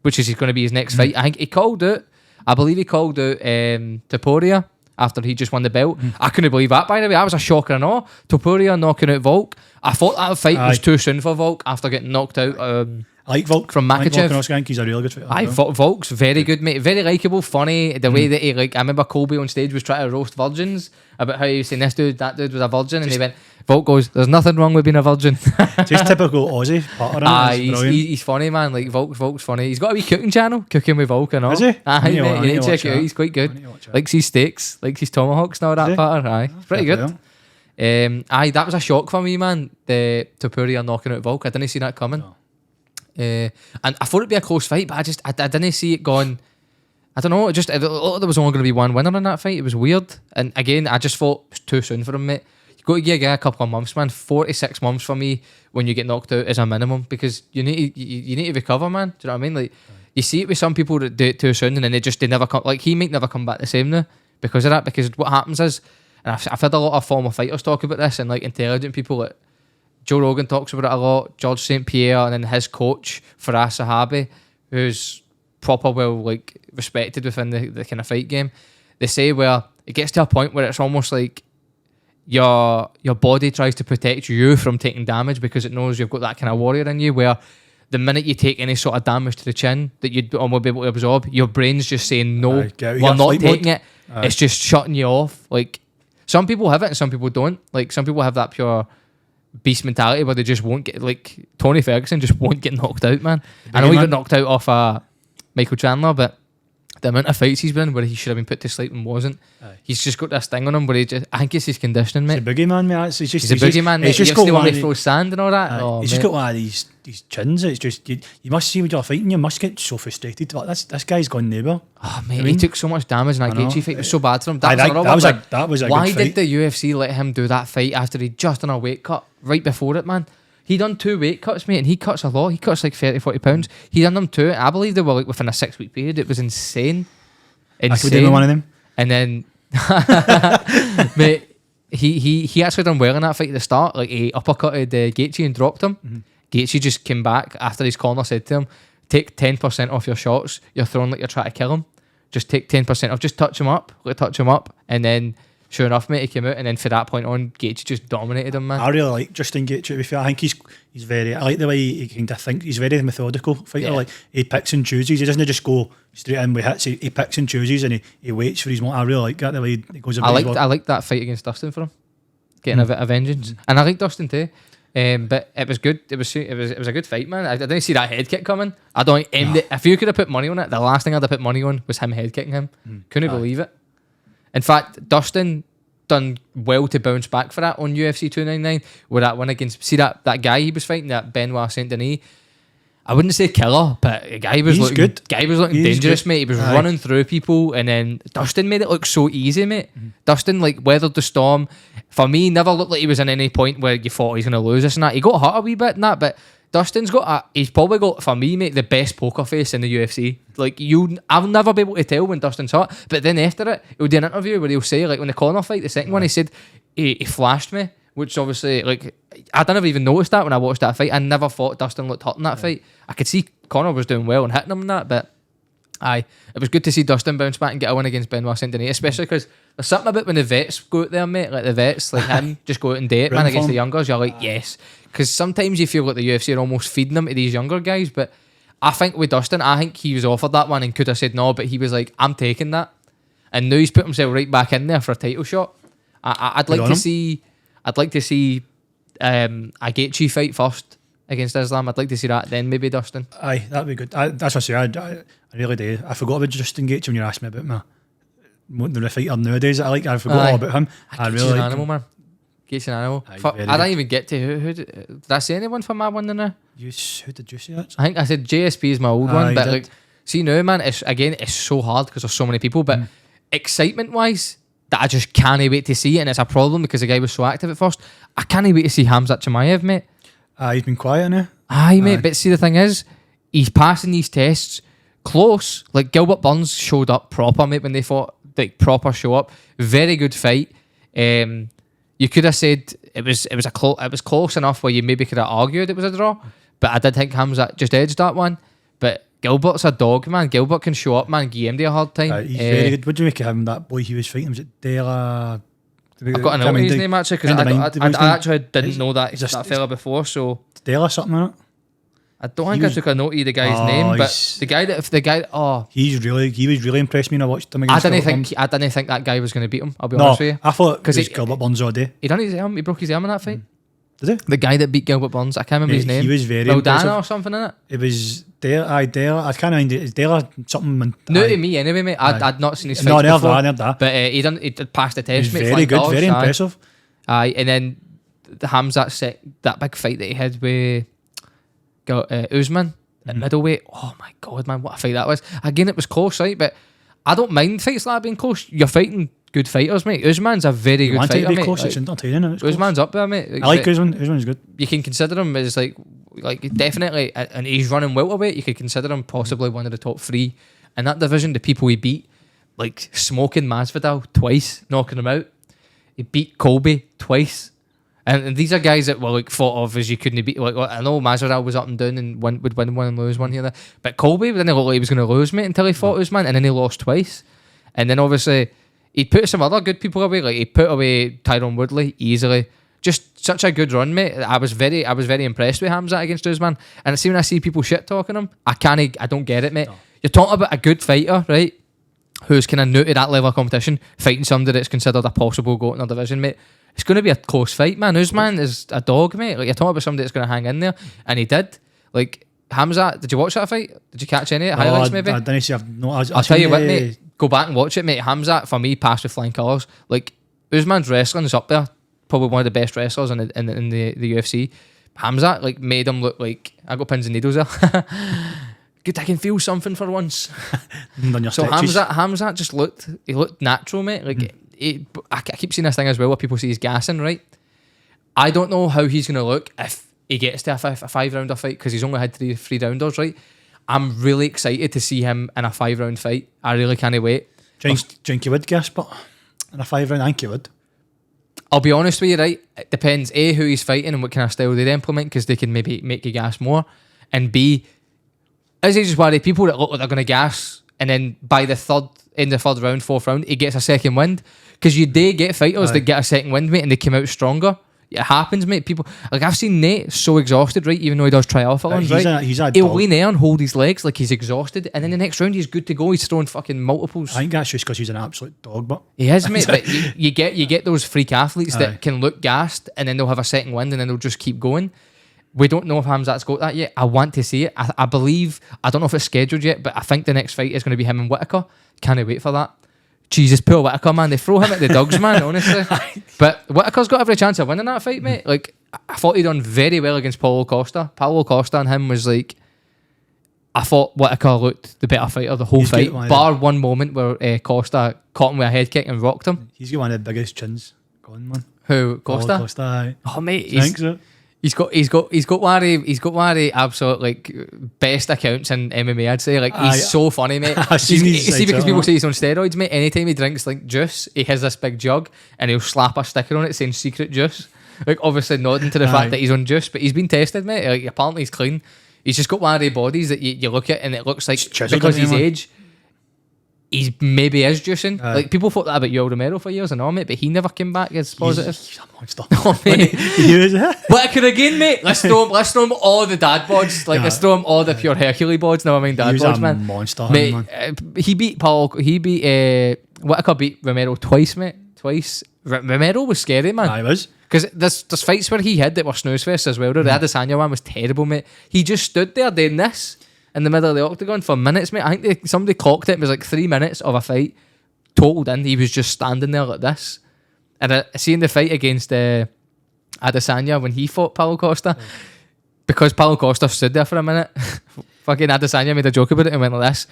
which is going to be his next fight. I think he called out, Topuria after he just won the belt. I couldn't believe that, by the way. That was a shocker and all. Topuria knocking out Volk. I thought that fight was too soon for Volk after getting knocked out. I like Volk from Makachev. I think he's a really good fighter. I thought Volk's very good, mate. Very likeable, funny. The way that he, like, I remember Colby on stage was trying to roast virgins about how he was saying this dude, that dude was a virgin, and he went, Volk goes, there's nothing wrong with being a virgin. Just typical Aussie pattern. He's funny, man. Like, Volk's funny. He's got a wee cooking channel, Cooking with Volk and all. Is he? Aye, mate, you need to check it out. He's quite good. Likes his steaks, likes his tomahawks and all that pattern. Aye, it's pretty good. That was a shock for me, man. The Topuria knocking out Volk. I didn't see that coming. No. And I thought it'd be a close fight, but I didn't see it going. I don't know. There was only going to be one winner in that fight. It was weird. And again, I just thought it was too soon for him, mate. You got to give a guy a couple of months, man. 4 to 6 months for me when you get knocked out is a minimum, because you need to recover, man. Do you know what I mean? Like, you see it with some people that do it too soon, and then they never come. Like, he might never come back the same now because of that. Because what happens is, and I've heard a lot of former fighters talk about this, and like intelligent people, like Joe Rogan talks about it a lot. George St. Pierre, and then his coach Faraz Sahabi, who's proper well like respected within the kind of fight game. They say where it gets to a point where it's almost like your body tries to protect you from taking damage because it knows you've got that kind of warrior in you, where the minute you take any sort of damage to the chin that you'd almost be able to absorb, your brain's just saying no, we're not taking it. It's just shutting you off. Like, some people have it and some people don't. Like, some people have that pure beast mentality where they just won't get, like Tony Ferguson just won't get knocked out, man. I know he got knocked out off Michael Chandler, but the amount of fights he's been in where he should have been put to sleep and wasn't. He's just got this thing on him where I think it's his conditioning, mate. He's a boogeyman, mate. He's a boogeyman, mate. He's just the one who throws sand and all that. He's just got one of these chins. It's just, you must see when you're fighting, you must get so frustrated. Like, this guy's gone neighbour. Oh, mate, he took so much damage in that Gaethje fight. It was so bad for him. That was a why good fight. did the UFC let him do that fight after he just done a weight cut right before it, man? He done 2 weight cuts, mate, and he cuts a lot. He cuts like 30-40 pounds. He done them 2. I believe they were like within a 6-week period. It was insane. I could do one of them. And then, mate, he actually done well in that fight at the start. Like, he uppercutted Gaethje and dropped him. Mm-hmm. Gaethje just came back after his corner said to him, take 10% off your shots. You're throwing like you're trying to kill him. Just take 10% off. Just touch him up. And then, sure enough, mate, he came out. And then from that point on, Gaethje just dominated him, man. I really like Justin Gaethje, to be fair. I think he's very... I like the way he kind of thinks. He's very methodical fighter. Yeah. Like, he picks and chooses. He doesn't just go straight in with hits. He picks and chooses, and he waits for his moment. I really like that, the way he goes about his work. I like that fight against Dustin for him, getting a bit of vengeance. And I like Dustin too. But it was good. It was a good fight, man. I didn't see that head kick coming. I don't. If you could have put money on it, the last thing I'd have put money on was him head kicking him. Couldn't believe it. In fact, Dustin done well to bounce back for that on UFC 299 with that one against. See that guy he was fighting, that Benoit Saint Denis. I wouldn't say killer, but a guy was looking good. Guy was looking dangerous, mate. He was running through people, and then Dustin made it look so easy, mate. Dustin like weathered the storm. For me, never looked like he was in any point where you thought he's going to lose this and that. He got hurt a wee bit in that, but Dustin's he's probably got, for me, mate, the best poker face in the UFC. Like, I'll never be able to tell when Dustin's hurt, but then after it, he'll do an interview where he'll say, like, when the corner fight, the second one, he said he flashed me, which obviously, like, I didn't even notice that when I watched that fight. I never thought Dustin looked hurt in that fight. I could see Conor was doing well and hitting him in that, but it was good to see Dustin bounce back and get a win against Benoit Saint Denis, especially because there's something about when the vets go out there, mate, like the vets, like him, just go out and date, man, against the youngers. You're like, yes. Because sometimes you feel like the UFC are almost feeding them to these younger guys, but I think with Dustin, I think he was offered that one and could have said no, but he was like, I'm taking that. And now he's put himself right back in there for a title shot. I'd like to see a Gaethje fight first against Islam. I'd like to see that, then maybe Dustin. Aye, that'd be good. That's what I say. I really do. I forgot about Justin Gaethje when you asked me about the fighter nowadays. I forgot all about him. I really like an animal, man. Gaethje's an animal. I didn't even get to who did I say anyone for my one in there? Who did you say that? I think I said JSP is my old one, but like, see now, man, it's so hard because there's so many people, but excitement wise, that I just can't wait to see it, and it's a problem because the guy was so active at first. I can't wait to see Khamzat Chimaev, mate. He's been quiet now. Mate, but see, the thing is, he's passing these tests close. Like, Gilbert Burns showed up proper, mate, when they fought, like, proper show up. Very good fight. You could have said it was close enough where you maybe could have argued it was a draw, but I did think Khamzat just edged that one. But Gilbert's a dog, man. Gilbert can show up, man. Give him a hard time. He's very good. What do you make of him, that boy he was fighting? Was it Dela? I've got to know his name, actually, because I actually didn't know that fella before, so... Dela something on it? I don't think I took a note of the guy's name, but he was really impressed me when I watched him against I didn't think that guy was going to beat him, I'll be honest with you. I thought it was Gilbert Burns all day. He done his arm, he broke his arm in that fight. Did he? The guy that beat Gilbert Burns, I can't remember his name. He was very impressive. Dana or something in it? It was Dela, I can't remember, it's Dela something. New to me anyway, mate. I'd not seen his fights before. That. But he did pass the test, mate. Very good, very impressive. And then the Khamzat that big fight that he had with Usman at middleweight. Oh my god, man, what a fight that was. Again, it was close, right? But I don't mind fights like that being close. You're fighting good fighters, mate. Usman's a very good fighter, mate. Close, it's entertaining. It's Usman's up there, mate. I like Usman. Usman's good. You can consider him as like definitely, and he's running welterweight. You could consider him possibly one of the top 3 in that division. The people he beat, like smoking Masvidal twice, knocking him out. He beat Colby twice. And these are guys that were like thought of as you couldn't beat. Like, I know Masvidal was up and down and would win one and lose one here, but Colby didn't look like he was going to lose, mate, until he fought Usman, and then he lost twice. And then obviously he put some other good people away. Like he put away Tyron Woodley easily. Just such a good run, mate. I was very impressed with Hamzat against Usman. And see when I see people shit talking him, I don't get it, mate. No. You're talking about a good fighter, right? Who's kind of new to that level of competition, fighting somebody that's considered a possible GOAT in their division, mate. It's going to be a close fight, man. Usman is a dog, mate. Like, you're talking about somebody that's going to hang in there, and he did. Like Hamzat, did you watch that fight? Did you catch any of the highlights? Maybe I didn't see. I'll tell you what, mate. Go back and watch it, mate. Hamzat, for me, passed with flying colours. Like Usman's wrestling is up there, probably one of the best wrestlers in the UFC. Hamzat like made him look like I got pins and needles there. Good, I can feel something for once. So Hamzat just looked natural, mate. Like I keep seeing this thing as well where people say he's gassing, right? I don't know how he's going to look if he gets to a 5-rounder fight because he's only had three rounders, right? I'm really excited to see him in a 5-round fight. I really can't wait. Think you would gas, but in a 5-round, I think you would. I'll be honest with you, right? It depends, A, who he's fighting and what kind of style they implement, because they can maybe make you gas more. And B, is he just worried people that look like they're going to gas and then by the third round, 4th round, he gets a second wind? Because you do get fighters that get a second wind, mate, and they come out stronger. It happens, mate. People, like I've seen Nate so exhausted, right? Even though he does triathlons, right? He'll lean there and hold his legs like he's exhausted, and then the next round he's good to go. He's throwing fucking multiples. I think that's just because he's an absolute dog, but he is, mate. But you get those freak athletes that can look gassed, and then they'll have a second wind, and then they'll just keep going. We don't know if Hamzat's got that yet. I want to see it. I believe, I don't know if it's scheduled yet, but I think the next fight is going to be him and Whittaker. Can't wait for that. Jesus, poor Whittaker, man. They throw him at the dogs, man, honestly. But Whittaker's got every chance of winning that fight, mate. Like, I thought he'd done very well against Paulo Costa. Paulo Costa and him was like, I thought Whittaker looked the better fighter the whole fight, bar one moment where Costa caught him with a head kick and rocked him. He's got one of the biggest chins going, man. Who, Costa? Paulo Costa, aye. Oh, mate. He's got one of the absolute like best accounts in MMA. I'd say like he's so funny, mate. See, because people say he's on steroids, mate. Anytime he drinks like juice, he has this big jug and he'll slap a sticker on it saying "secret juice." Like obviously nodding to the fact that he's on juice, but he's been tested, mate. Like apparently he's clean. He's just got one of the bodies that you look at and it looks like because his age, he's maybe is juicing. Like people thought that about Yoel Romero for years and all, mate, but he never came back as positive. He's a monster. Oh, mate. Whittaker again, mate. Let's throw him all the dad bods. Like let's throw him all the pure Hercules bods. Never mind dad bods, man. Monster, mate. Man. He beat Whittaker beat Romero twice, mate. Twice. Romero was scary, man. I was. Because there's fights where he had that were snooze fests as well. The Adesanya one was terrible, mate. He just stood there doing this in the middle of the octagon for minutes, mate. I think somebody clocked it. It was like 3 minutes of a fight, totaled in. He was just standing there like this. And I seen the fight against Adesanya when he fought Paulo Costa, because Paulo Costa stood there for a minute. Fucking Adesanya made a joke about it and went like this,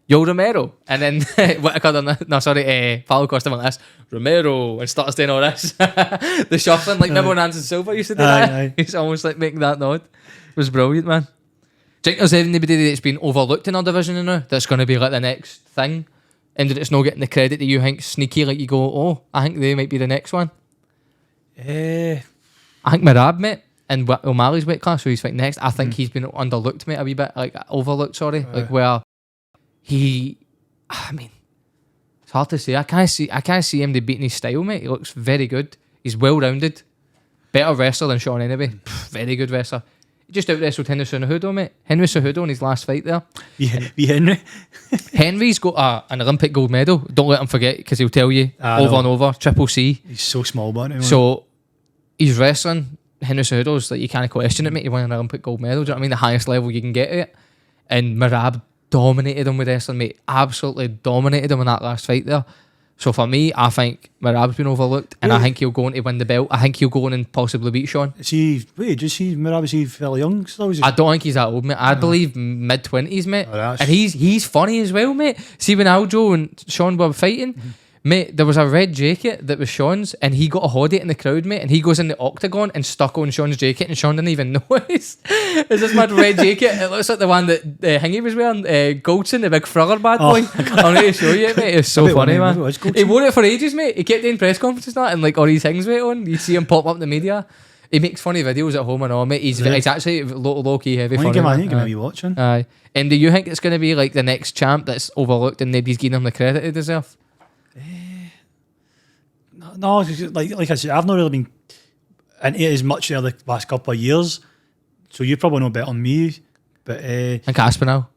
"Yo, Romero," and then Paulo Costa went like this, "Romero," and started doing all this, the shuffling like remember when Anderson Silva used to do that? He's almost like making that nod. It was brilliant, man. Do you think there's anybody that's been overlooked in our division now that's going to be like the next thing, and that it's not getting the credit that you think sneaky, like you go, oh, I think they might be the next one? I think Merab, mate, and O'Malley's weight class, so he's fighting next. I think he's been underlooked, mate, a wee bit, like overlooked, sorry. Like where I mean, it's hard to say. I can't see him beating his style, mate. He looks very good. He's well-rounded. Better wrestler than Sean anyway. Very good wrestler. He just out-wrestled Henry Cejudo, mate. Henry Cejudo in his last fight there. Henry. Henry's got an Olympic gold medal. Don't let him forget, because he'll tell you over and over. Triple C. He's so small, but so he's wrestling. Henry Cejudo's like, you can't question it, mate. He won an Olympic gold medal. Do you know what I mean? The highest level you can get at it. And Merab dominated him with wrestling, mate. Absolutely dominated him in that last fight there. So for me, I think Merab's been overlooked, and I think he'll go on to win the belt. I think he'll go on and possibly beat Sean. Is he fairly young? I don't think he's that old, mate. I believe mid-20s, mate. And he's funny as well, mate. See when Aljo and Sean were fighting, Mate, there was a red jacket that was Sean's, and he got a hodie in the crowd, mate, and he goes in the octagon and stuck on Sean's jacket, and Sean didn't even notice. It's this mad red jacket. It looks like the one that Hingy was wearing, Goldson, the big frogger bad boy. I'll need to show you it, mate. It's so funny, man. He wore it for ages, mate. He kept doing press conferences and that, and like all these things, mate, on. You see him pop up in the media. He makes funny videos at home and all, mate. He's actually low-key heavy funny. I think you be watching. Aye. And do you think it's going to be like the next champ that's overlooked and nobody's giving him the credit he deserves? No, like I said, I've not really been into it as much the last couple of years, so you probably know better than me. But I think Aspinall,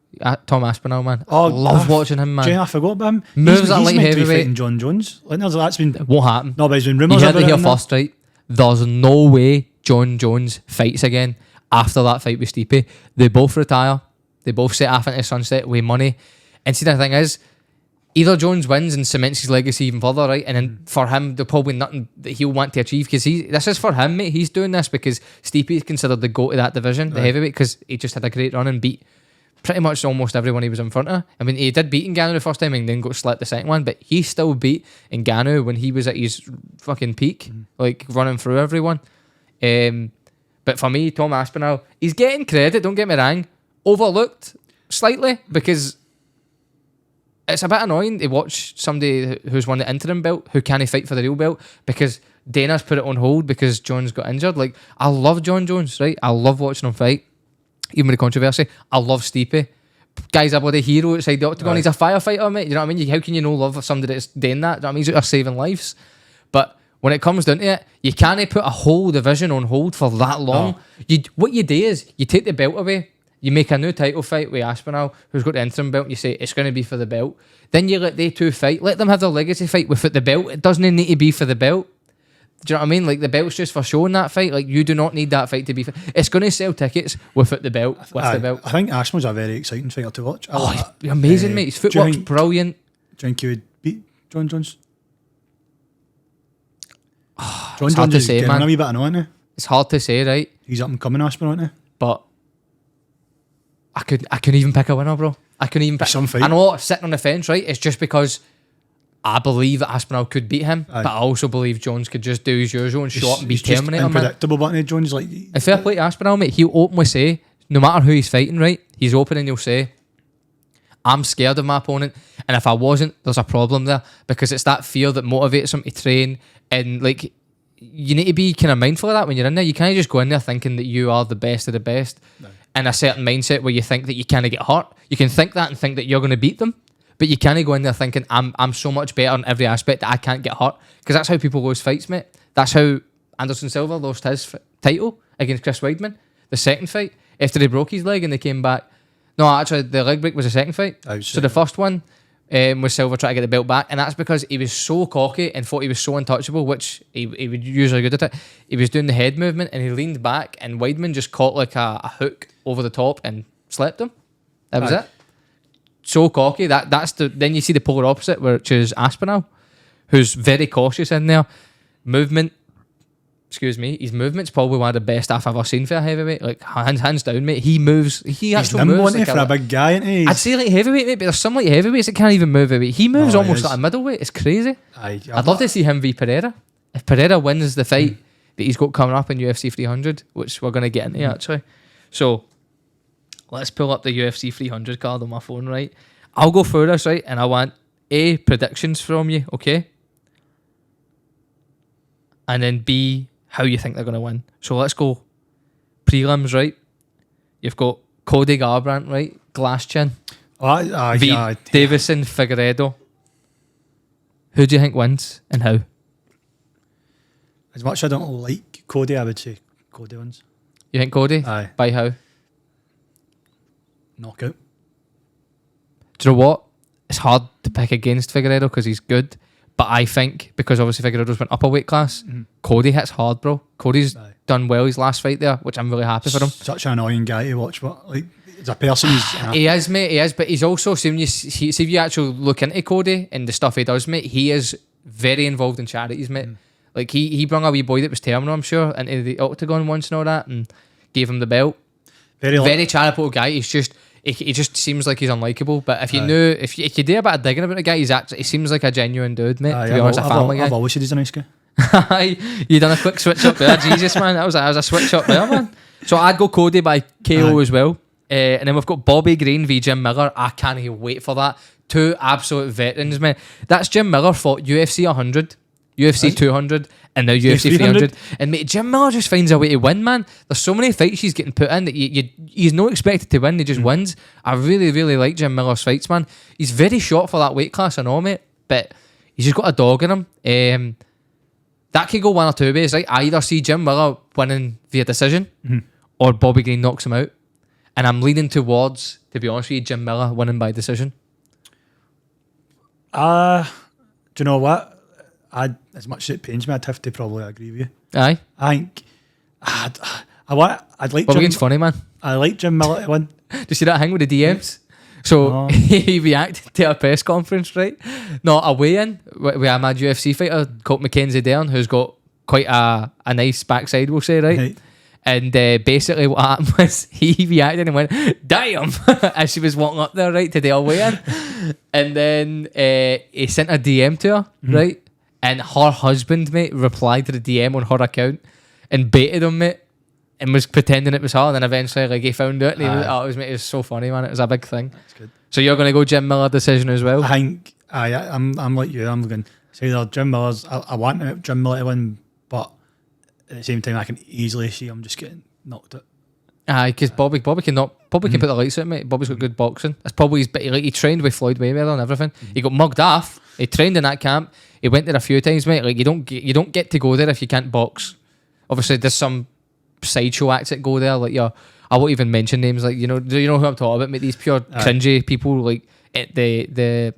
Tom Aspinall, man. I love watching him, man. I forgot about him. Moves at light heavyweight. heavyweight. John Jones. Like, that's been won't happen. No, but there's been rumours. You heard it here first, right? There's no way John Jones fights again after that fight with Stipe. They both retire. They both set off into the sunset with money. And see, the thing is, either Jones wins and cements his legacy even further, right? And then for him, there's probably nothing that he'll want to achieve because this is for him, mate. He's doing this because Stipe is considered the GOAT of that division, the heavyweight, because he just had a great run and beat pretty much almost everyone he was in front of. I mean, he did beat Ngannou the first time and then got slapped the second one, but he still beat Ngannou when he was at his fucking peak, like running through everyone. But for me, Tom Aspinall, he's getting credit, don't get me wrong, overlooked slightly because it's a bit annoying to watch somebody who's won the interim belt who can't fight for the real belt because Dana's put it on hold because John's got injured. Like, I love John Jones, right? I love watching him fight, even with the controversy. I love Stipe. Guy's a bloody hero outside the octagon. Right. He's a firefighter, mate. You know what I mean? How can you not love somebody that's doing that? You know what I mean? He's out there saving lives. But when it comes down to it, you can't put a whole division on hold for that long. No. What you do is you take the belt away. You make a new title fight with Aspinall, who's got the interim belt, and you say it's going to be for the belt. Then you let they two fight. Let them have their legacy fight without the belt. It doesn't need to be for the belt. Do you know what I mean? Like, the belt's just for showing that fight. Like, you do not need that fight to be... It's going to sell tickets without the belt. The belt. I think Aspinall's a very exciting fighter to watch. He's amazing, mate. His footwork's brilliant. Do you think he would beat John Jones? John Jones is getting a wee bit annoying. It's hard to say, right? He's up and coming, Aspinall, isn't he? But I couldn't even pick a winner, bro. I couldn't even pick some fight. I know, sitting on the fence, right? It's just because I believe that Aspinall could beat him, but I also believe Jones could just do his usual and show up and be Terminator. He's unpredictable, but Jones, like... And fair play to Aspinall, mate. He'll openly say, no matter who he's fighting, right? He's open and he'll say, I'm scared of my opponent, and if I wasn't, there's a problem there, because it's that fear that motivates him to train, and like, you need to be kind of mindful of that when you're in there. You can't just go in there thinking that you are the best of the best, in a certain mindset where you think that you can't get hurt. You can think that and think that you're going to beat them, but you can't go in there thinking I'm so much better in every aspect that I can't get hurt, because that's how people lose fights, mate. That's how Anderson Silva lost his title against Chris Weidman, the second fight, after he broke his leg and they came back. No, actually, the leg break was the second fight. So the first one was Silva trying to get the belt back, and that's because he was so cocky and thought he was so untouchable, which he was usually good at it. He was doing the head movement and he leaned back, and Weidman just caught like a hook over the top and slapped him. That was it. So cocky. Then you see the polar opposite, which is Aspinall, who's very cautious in there. His movement's probably one of the best I've ever seen for a heavyweight. Like, hands down, mate. He moves. He's nimble, like for a big guy, isn't he? I'd say like heavyweight, mate, but there's some like heavyweights that can't even move a weight. He moves almost like a middleweight. It's crazy. I'd love to see him v Pereira. If Pereira wins the fight that he's got coming up in UFC 300, which we're going to get into actually. So, let's pull up the UFC 300 card on my phone, right? I'll go through this, right? And I want A, predictions from you, okay? And then B, how you think they're going to win. So let's go prelims, right? You've got Cody Garbrandt, right? Glass chin. Davison Figueiredo. Who do you think wins and how? As much as I don't like Cody, I would say Cody wins. You think Cody? Aye. By how? Knockout. Do you know what? It's hard to pick against Figueiredo because he's good. But I think, because obviously Figueiredo's went up a weight class, Cody hits hard, bro. Cody's done well his last fight there, which I'm really happy for him. Such an annoying guy to watch, but like, as a person, he is, mate. He is, but he's also, see if you actually look into Cody and the stuff he does, mate, he is very involved in charities, mate. Like, he brought a wee boy that was terminal, I'm sure, into the octagon once and all that, and gave him the belt. Very charitable guy. He he just seems like he's unlikable. But if you knew, if you do a bit of digging about the guy, he seems like a genuine dude, mate. To be honest, a family guy. I've always said he's a nice guy. You done a quick switch up there, Jesus, man. That was a switch up there, man. So I'd go Cody by KO as well. And then we've got Bobby Green v Jim Miller. I can't wait for that. Two absolute veterans, man. That's Jim Miller fought UFC 100, UFC 200, and now UFC 300. And mate, Jim Miller just finds a way to win, man. There's so many fights he's getting put in that he's not expected to win. He just wins. I really, really like Jim Miller's fights, man. He's very short for that weight class, I know, mate. But he's just got a dog in him. That could go one or two ways, right? I either see Jim Miller winning via decision or Bobby Green knocks him out. And I'm leaning towards, to be honest with you, Jim Miller winning by decision. Do you know what? As much as it pains me, I'd have to probably agree with you. Aye. I think I'd like Bobby Green's funny, man. I like Jim Miller to win. Do you see that thing with the DMs? So he reacted to a press conference, right? No, a weigh-in with a mad UFC fighter called Mackenzie Dern, who's got quite a nice backside, we'll say, right? And basically what happened was he reacted and went, damn, as she was walking up there, right, to the weigh-in. And then he sent a DM to her, right? And her husband, mate, replied to the DM on her account and baited him, mate, and was pretending it was her. And then eventually, like, he found out. And he was, it was so funny, man. It was a big thing. That's good. So you're going to go Jim Miller decision as well? I think I'm like you. I'm going to say either Jim Miller's. I want Jim Miller to win, but at the same time, I can easily see him just getting knocked out. Aye, because Bobby can put the lights out, mate. Bobby's got good boxing. That's probably he trained with Floyd Mayweather and everything. He got mugged off. He trained in that camp. He went there a few times, mate. Like you don't get to go there if you can't box. Obviously, there's some sideshow acts that go there. Like I won't even mention names. Like do you know who I'm talking about, mate? These pure cringy people, like the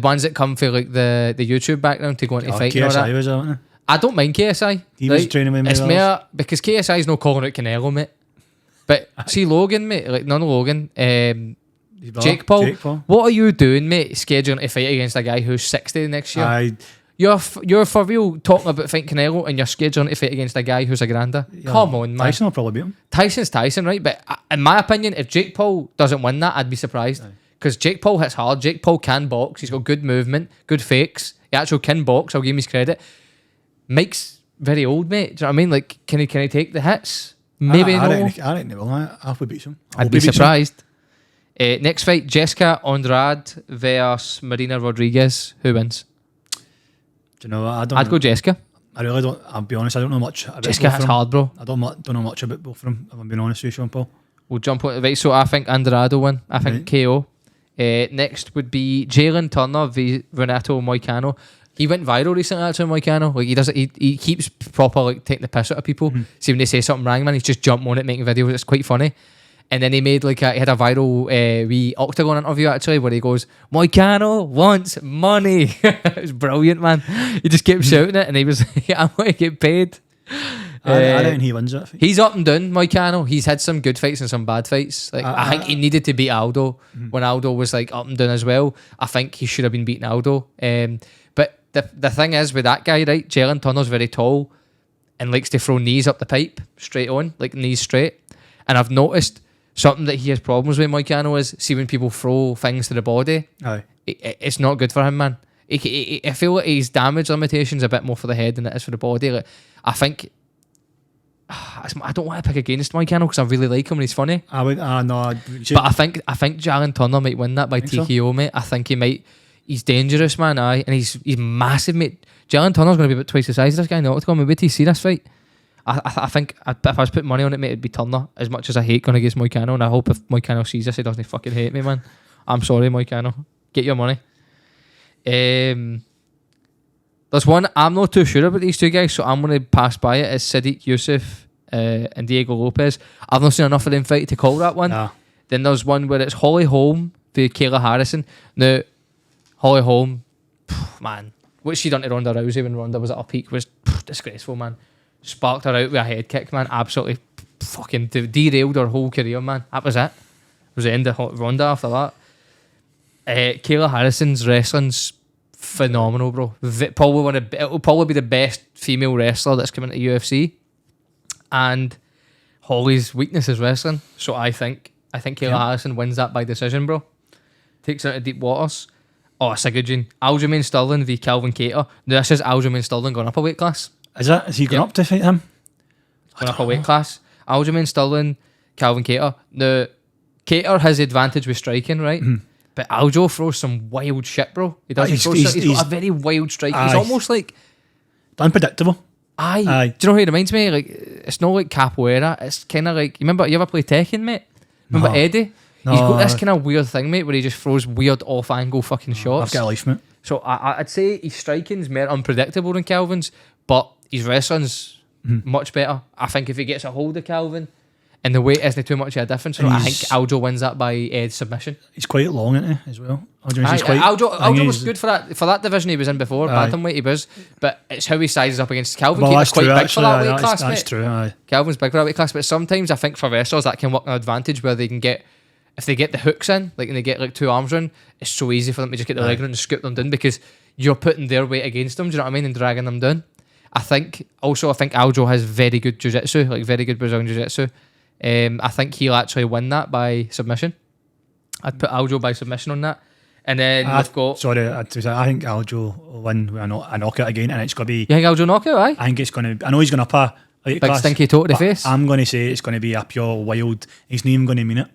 ones that come for like the YouTube background to go into fighting. KSI was out, wasn't he? I don't mind KSI. He was training with me. It's more because KSI is not calling out Canelo, mate. But see Logan, mate, like none of Logan, Jake Paul. What are you doing, mate? Scheduling to fight against a guy who's 60 next year. You're for real talking about fighting Canelo and you're scheduling to fight against a guy who's a grander. Yeah, come on, man. Tyson will probably beat him. Tyson's Tyson, right? But in my opinion, if Jake Paul doesn't win that, I'd be surprised. Because Jake Paul hits hard. Jake Paul can box. He's got good movement, good fakes. He actually can box. I'll give him his credit. Mike's very old, mate. Do you know what I mean? Like, can he take the hits? Maybe no. I reckon he will. I hope he beats him. I'd be surprised. Next fight, Jessica Andrade versus Marina Rodriguez. Who wins? Do you know what? I'd go Jessica. I really don't. I'll be honest. I don't know much about Jessica hits hard, bro. I don't know much about both of them. If I'm being honest with you, Sean Paul. We'll jump on the right. So I think Andrade will win. I think KO. Next would be Jalen Turner v Renato Moicano. He went viral recently, actually, Moicano. Like he keeps proper like taking the piss out of people. See when they say something wrong, man, he's just jumping on it, making videos. It's quite funny. And then he made he had a viral wee Octagon interview actually where he goes, Moicano wants money. It was brilliant, man. He just kept shouting it, and he was like, I want to get paid. I reckon he wins it. He's up and down, Moicano. He's had some good fights and some bad fights. Like I think he needed to beat Aldo when Aldo was like up and down as well. I think he should have been beating Aldo. But the thing is with that guy, right? Jalen Turner's very tall and likes to throw knees up the pipe straight on, like knees straight. And I've noticed something that he has problems with, Moicano, is see when people throw things to the body. It's not good for him, man. I feel like his damage limitation's a bit more for the head than it is for the body. Like, I think I don't want to pick against Moicano because I really like him and he's funny. I would, no. But I think Jalen Turner might win that by TKO, mate. I think he might. He's dangerous, man. And he's massive, mate. Jalen Turner's going to be about twice the size of this guy in the Octagon. Maybe to see this fight. I think if I was putting money on it, mate, it'd be Turner. As much as I hate going against Moicano, and I hope if Moicano sees this, he doesn't fucking hate me, man. I'm sorry, Moicano. Get your money. There's one I'm not too sure about these two guys, so I'm going to pass by it. It's Sadiq Youssef and Diego Lopez. I've not seen enough of them fight to call that one. No. Then there's one where it's Holly Holm v Kayla Harrison. Now, Holly Holm, man, what she done to Ronda Rousey when Ronda was at her peak was disgraceful, man. Sparked her out with a head kick, man. Absolutely fucking derailed her whole career, man. That was it. It was the end of Ronda after that. Kayla Harrison's wrestling's phenomenal, bro. It'll probably be the best female wrestler that's coming to UFC. And Holly's weakness is wrestling. So I think I think Kayla Harrison wins that by decision, bro. Takes her out of deep waters. Oh, it's a good gene. Aljamain Sterling v Calvin Kattar. Now, this is Aljamain Sterling going up a weight class. Is that? Is he going up to fight him? Going up a weight class. Aljamain Sterling, Calvin Kattar. Now, Kattar has the advantage with striking, right? But Aljo throws some wild shit, bro. He does. He's got a very wild strike. He's almost like unpredictable. Aye. Do you know who he reminds me? Like, it's not like capoeira. It's kind of like, you ever play Tekken, mate? Remember Eddie? No. He's got this kind of weird thing, mate, where he just throws weird off-angle fucking shots. I've got a life, mate. So I'd say his striking's more unpredictable than Calvin's, but his wrestling's much better. I think if he gets a hold of Calvin, and the weight isn't too much of a difference, so I think Aljo wins that by submission. He's quite long, isn't he, as well? Aljo was good for that division he was in before. Bantamweight he was, but it's how he sizes up against Calvin. Well, He's quite big for that weight class, That's true, aye. Calvin's big for that weight class, but sometimes I think for wrestlers that can work an advantage where they can get, if they get the hooks in, like, and they get like 2 arms round, it's so easy for them to just get the leg round and scoop them down because you're putting their weight against them, do you know what I mean, and dragging them down. I think Aljo has very good jiu-jitsu, like very good Brazilian jiu-jitsu. I think he'll actually win that by submission. I'd put Aljo by submission on that. And then we've got... Sorry, I think Aljo will win with a knockout again, and it's going to be... You think Aljo knockout, aye? I think it's going to... I know he's going to up a big class, stinky toe to the face. I'm going to say it's going to be a pure wild... He's not even going to mean it.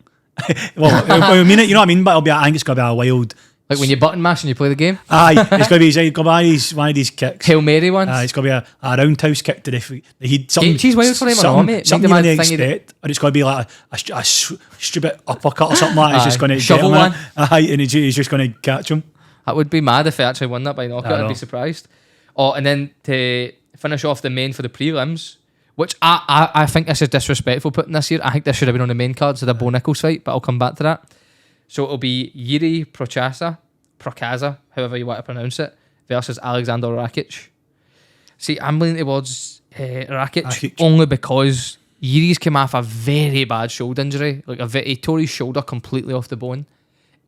Well, I mean it, you know what I mean? But I think it's going to be a wild... Like when you button mash and you play the game? Aye, it's going to be one of these kicks. Hail Mary ones? It's going to be a roundhouse kick to the feet. She's wild for him or not, mate? Something you didn't expect. Or it's going to be like a stupid uppercut or something like that. It's just going to shovel one. Aye, and he's just going to catch him. That would be mad if he actually won that by knockout. I'd be surprised. Oh, and then to finish off the main for the prelims, which I think this is disrespectful putting this here. I think this should have been on the main card, so the Bo Nichols fight, but I'll come back to that. So it'll be Yuri Prokaza, however you want to pronounce it, versus Alexander Rakic. See, I'm leaning towards Rakic only because Yuri's came off a very bad shoulder injury. He tore his shoulder completely off the bone.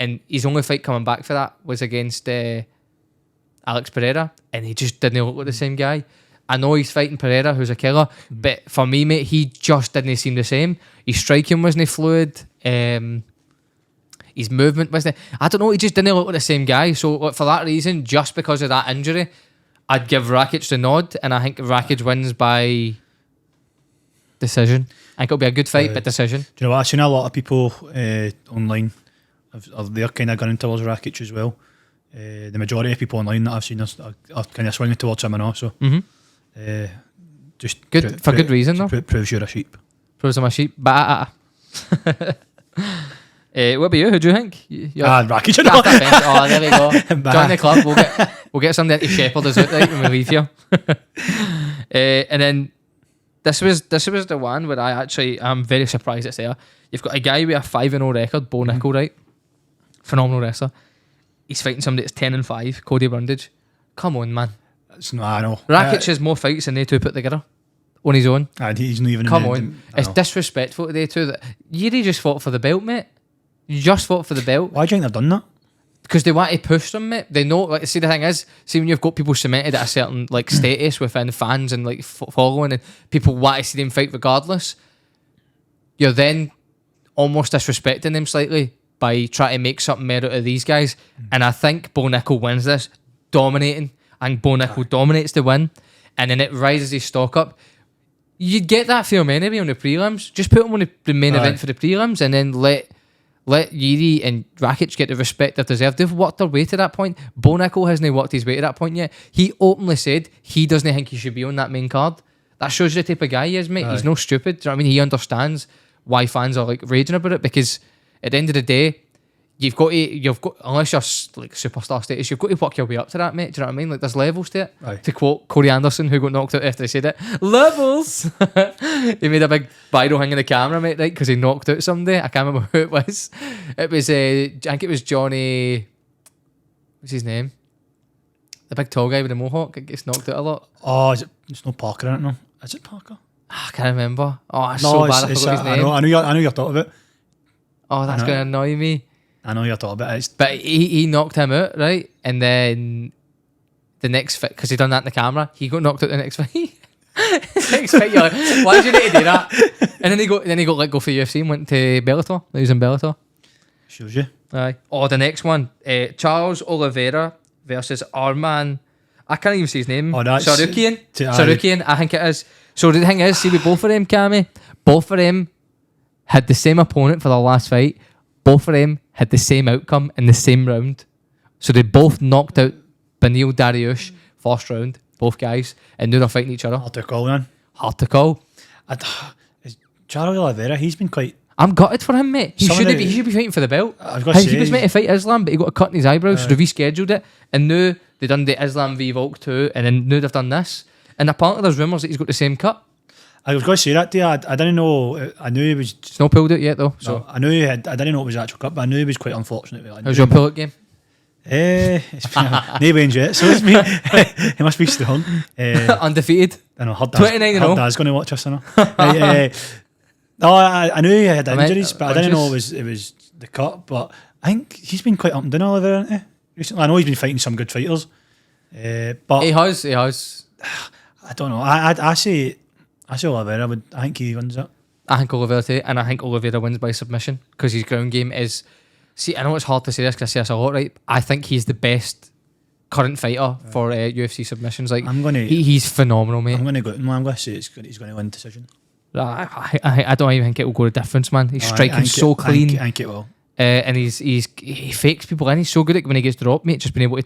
And his only fight coming back for that was against Alex Pereira. And he just didn't look like the same guy. I know he's fighting Pereira, who's a killer. But for me, mate, he just didn't seem the same. His striking wasn't fluid. His movement wasn't... I don't know, he just didn't look like the same guy. So for that reason, just because of that injury, I'd give Rakic the nod, and I think Rakic wins by decision. I think it'll be a good fight, but decision. Do you know what? I've seen a lot of people online, they're kind of going towards Rakic as well. The majority of people online that I've seen are kind of swinging towards him and also. Just good for good reason, though. Proves you're a sheep. Proves I'm a sheep. What about you? Who do you think? Rakic. Oh, there we go. Join the club. We'll get somebody to shepherd us out right when we leave here. And then this was the one where I'm very surprised it's there. You've got a guy with a 5-0 record, Bo Nichols, right? Phenomenal wrestler. He's fighting somebody that's 10-5, Cody Brundage. Come on, man. I know. Rakic has more fights than they two put together on his own. He's not even. Come on. It's disrespectful to they two. That Yuri just fought for the belt, mate. You just fought for the belt. Why do you think they've done that? Because they want to push them, mate. They know, like, see, the thing is, see, when you've got people cemented at a certain, like, status within fans and, like, following, and people want to see them fight regardless, you're then almost disrespecting them slightly by trying to make something more out of these guys. And I think Bo Nichols wins this, dominating, and Bo Nichols dominates the win, and then it rises his stock up. You'd get that film anyway on the prelims. Just put him on the main event for the prelims, and then let Yuri and Rakic get the respect they deserve. They've worked their way to that point. Bo Nichols hasn't worked his way to that point yet. He openly said he doesn't think he should be on that main card. That shows you the type of guy he is, mate. He's no stupid. Do you know what I mean? He understands why fans are like raging about it, because at the end of the day, you've got unless you're like superstar status, you've got to work your way up to that, mate. Do you know what I mean? Like, there's levels to it. Aye. To quote Corey Anderson, who got knocked out after he said it, levels. He made a big viral thing in the camera, mate, right? Because he knocked out somebody. I can't remember who it was. It was I think it was Johnny. What's his name? The big tall guy with the mohawk. Gets knocked out a lot. Oh, it's no Parker, I don't know. Is it Parker? I can't remember. Oh, it's so bad. I forgot his name. I know you're talking about. Oh, that's going to annoy me. I know you're talking about it. But he knocked him out, right? And then the next fight, because he done that in the camera, he got knocked out the next fight. Expect you like, why did you need to do that? And then he got let go for UFC and went to Bellator. He was in Bellator. Shows you. Aye. Oh, the next one, Charles Oliveira versus our man. I can't even see his name. Oh, that's Sarukian. Sarukian, I think it is. So the thing is, see, with both of them, Cammy, both of them had the same opponent for the last fight. Both of them had the same outcome in the same round. So they both knocked out Beneil Dariush first round, both guys, and now they're fighting each other. Hard to call, man. Hard to call. Charles Oliveira, he's been quite... I'm gutted for him, mate. He should be fighting for the belt. He was meant to fight Islam, but he got a cut in his eyebrows, so they rescheduled it. And now they've done the Islam v Volk 2, and then now they've done this. And apparently there's rumours that he's got the same cut. I was going to say that to you. I didn't know. I knew he was... It's not pulled out yet, though. So no, I knew he had... I didn't know it was actual cut, but I knew he was quite unfortunate. How's your pull-out game? It's no wins yet, so it's me. He must be strong. Undefeated. I know. 29-0. Dad's going to watch us, I know. No, I knew he had injuries, but I didn't know it was the cut. But I think he's been quite up and down Oliver, hasn't he? Recently, I know he's been fighting some good fighters. But he has. I don't know. I say Oliveira. I think he wins it. I think Oliveira too, and I think Oliveira wins by submission because his ground game is. See, I know it's hard to say this because I say this a lot, right? I think he's the best current fighter for UFC submissions. Like, he's phenomenal, mate. I'm going to say he's going to win decision. I don't even think it will go the difference, man. He's striking so clean. I think it will. And he fakes people in. He's so good at when he gets dropped, mate. Just being able to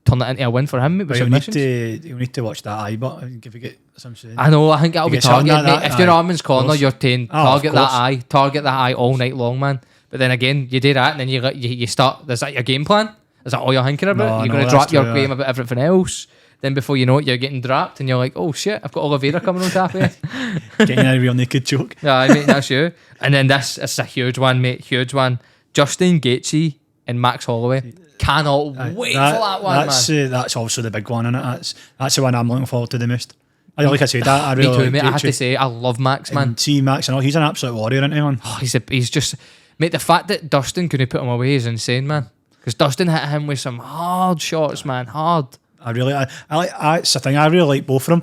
turn that into a win for him, mate. You'll need to watch that eye, but if you get some saying. I know. I think that'll be target, mate. If you're Armin's corner, you're saying target that eye all night long, man. But then again, you do that, and then you start. Is that your game plan? Is that all you're thinking about? You're going to drop your game about everything else. Then before you know it, you're getting dropped, and you're like, "Oh shit, I've got Oliveira coming on top here." Getting a real naked joke. Yeah, mate, that's you. And then this is a huge one, mate. Huge one. Justin Gaethje and Max Holloway. Cannot wait for that one, man. That's also the big one, isn't it? That's the one I'm looking forward to the most. Like I said, that I really me too, like mate. Gaethje. I have to say, I love Max, man. And see Max, I know he's an absolute warrior, isn't he, man? Oh, he's just, mate. The fact that Dustin couldn't put him away is insane, man. Because Dustin hit him with some hard shots, man. Hard. I it's the thing. I really like both of them.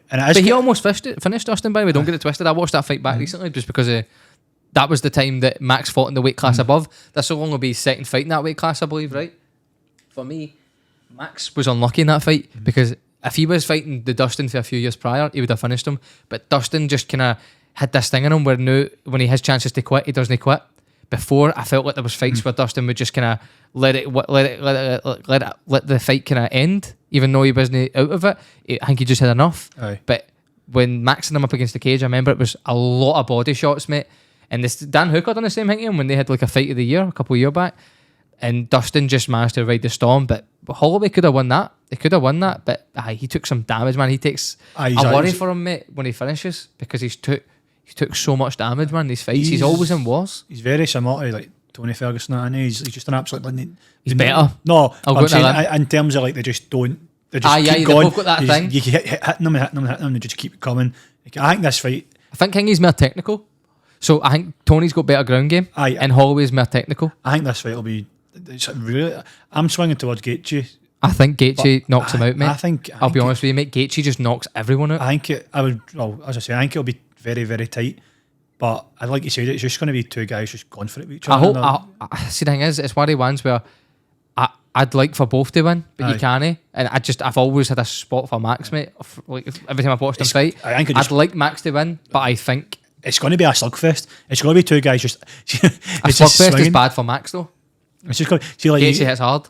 But he almost finished Dustin, by the way. Don't get it twisted. I watched that fight back recently just because that was the time that Max fought in the weight class above. This will only be his second fight in that weight class, I believe, right? For me, Max was unlucky in that fight because if he was fighting the Dustin for a few years prior, he would have finished him. But Dustin just kind of had this thing in him where now, when he has chances to quit, he doesn't quit. Before, I felt like there was fights where Dustin would just kind of let the fight kind of end, even though he wasn't out of it. I think he just had enough. Aye. But when maxing him up against the cage, I remember it was a lot of body shots, mate. And this Dan Hooker done the same thing to him when they had like a fight of the year a couple of years back. And Dustin just managed to ride the storm. But Holloway could have won that. They could have won that. But he took some damage, man. He takes a worry for him, mate, when he finishes because he took so much damage, man. These fights, he's always in wars. He's very similar to like Tony Ferguson, and he's just an absolute. He's better. No, I'm saying in terms of like they just keep going. They've both got that thing. You keep hitting them, they just keep coming. I think this fight. I think Kingy's more technical. So I think Tony's got better ground game, and Holloway's more technical. I think this fight will be. Really, I'm swinging towards Gaethje. I think Gaethje knocks him out, mate. I'll be honest with you, mate. Gaethje just knocks everyone out. I think as I say, I think it'll be very, very tight. But I'd like you said, it's just going to be two guys just going for it with each other. See, the thing is, it's one of the ones where I'd like for both to win, but you can't. And I've always had a spot for Max, mate. Like every time I've watched him fight, I'd like Max to win, but I think it's going to be a slugfest. It's going to be two guys just. A slugfest is bad for Max, though. It's just going to see like Gaethje hits hard.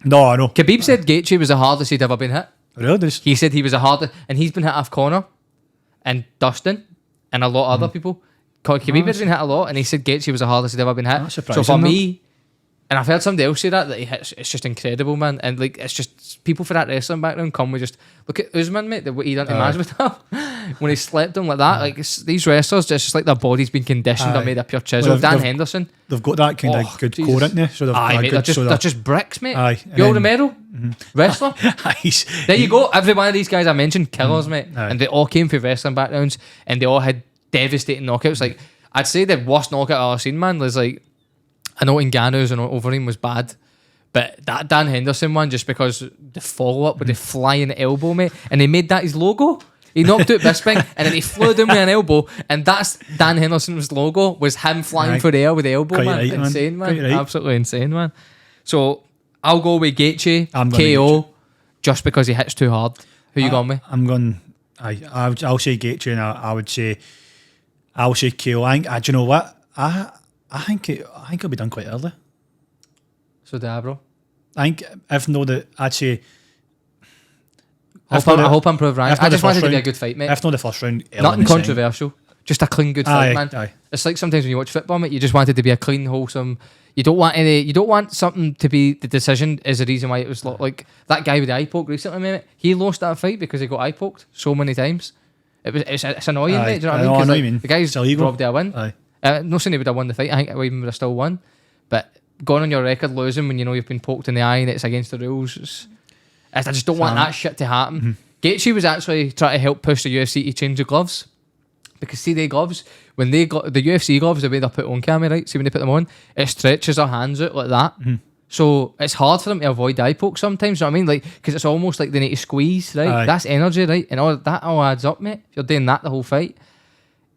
No, I know. Khabib said Gaethje was the hardest he'd ever been hit. Really? He said he was the hardest, and he's been hit off corner, and Dustin, and a lot of other people. Khabib has been hit a lot, and he said Gaethje was the hardest he'd ever been hit. So for me, and I've heard somebody else say that he hits, it's just incredible, man. And like it's just people for that wrestling background come with just look at Usman, mate, what he done to Masvidal when he slapped him like that. Like these wrestlers, it's just like their body's been conditioned or made a pure chisel. Dan Henderson, they've got that kind of good core, don't they? So they're just bricks, mate. Gold medal wrestler. There you go. Every one of these guys I mentioned, killers, mate, and they all came from wrestling backgrounds, and they all had devastating knockouts. Like I'd say the worst knockout I've ever seen, man, was like I know Ngannou's and Overeem was bad, but that Dan Henderson one, just because the follow up with the flying elbow, mate, and they made that his logo. He knocked out Bisping, and then he flew down with an elbow, and that's Dan Henderson's logo, was him flying for the air with the elbow, Quite man. right, Insane, man. Quite right. Absolutely insane, man. So, I'll go with Gaethje, I'm going KO, just because he hits too hard. Who you going with? I'm going. I'll say Gaethje, and I'll say KO. Do you know what? I think it'll be done quite early. So, bro. I think if not that, I'd say. I hope I'm proved right. I just wanted it to be a good fight, mate. If not the first round, Nothing controversial. Just a clean, good fight, man. Aye. It's like sometimes when you watch football, mate, you just want it to be a clean, wholesome. You don't want something to be the decision is the reason why it was like that guy with the eye poke recently, mate. He lost that fight because he got eye poked so many times. It's annoying, mate. Do you know what I mean? I know what Like, you mean. the guy's robbed a win. Aye. Not saying he would have won the fight. I think he would have still won. But going on your record losing when you know you've been poked in the eye and it's against the rules. I just don't want that shit to happen. Mm-hmm. Gaethje was actually trying to help push the UFC to change the gloves. Because see the gloves, when they got the UFC gloves, the way they're put on camera, right? See when they put them on, it stretches their hands out like that. Mm-hmm. So it's hard for them to avoid eye poke sometimes, you know what I mean? Like, because it's almost like they need to squeeze, right? Aye. That's energy, right? And all that all adds up, mate. If you're doing that the whole fight.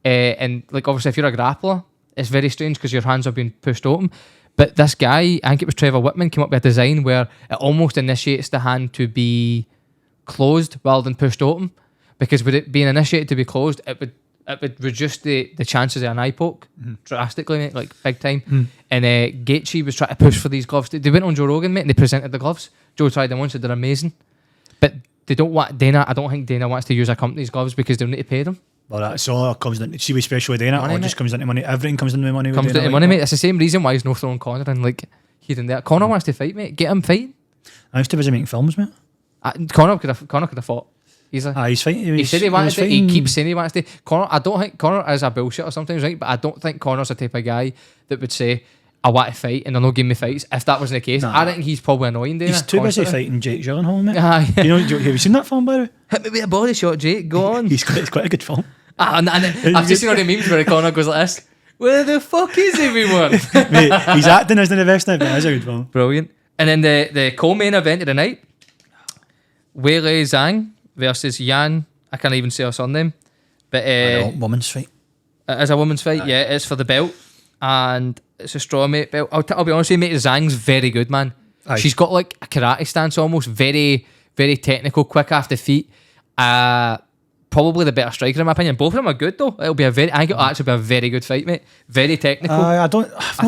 And like obviously if you're a grappler, it's very strange because your hands are being pushed open. But this guy, I think it was Trevor Whitman, came up with a design where it almost initiates the hand to be closed rather than pushed open. Because with it being initiated to be closed, it would reduce the chances of an eye poke drastically, mate, like big time. And Gaethje was trying to push for these gloves. They went on Joe Rogan, mate, and they presented the gloves. Joe tried them once, said they're amazing. But they don't want Dana. I don't think Dana wants to use a company's gloves because they'll need to pay them. Well, that's all comes into. See, with special Dana, Money, it all just mate. comes into money. Everything comes into money. Comes down to money, mate. It's the same reason why he's no throwing Conor and like here and there. Conor wants to fight, mate. Get him fighting. I used to busy making films, mate. Conor could have fought. He's fighting. He He said he wanted to. He keeps saying he wants to. Conor, I don't think Conor is a bullshitter sometimes, right? But I don't think Conor's the type of guy that would say, I want to fight and they'll not give me fights. If that wasn't the case, I think he's probably annoying. Dana, He's too busy constantly. fighting Jake Gyllenhaal, mate. Aye. Have you seen that film, by the way? Hit me with a body shot, Jake. Go on. It's quite a good film. And I've just seen all the memes where Conor goes like this. Where the fuck is everyone? Mate, he's acting isn't the best now, but it's a good film. Brilliant. And then the co-main event of the night, Weili Zhang versus Yan. I can't even say her surname, but Woman's fight. it is a woman's fight. Yeah, it's for the belt, and it's a strawweight belt. I'll be honest with you, mate. Zhang's very good, man. Aye. She's got like a karate stance, almost very, very technical, quick off the feet. Probably the better striker in my opinion. Both of them are good though. I think it'll actually be a very good fight, mate. Very technical. I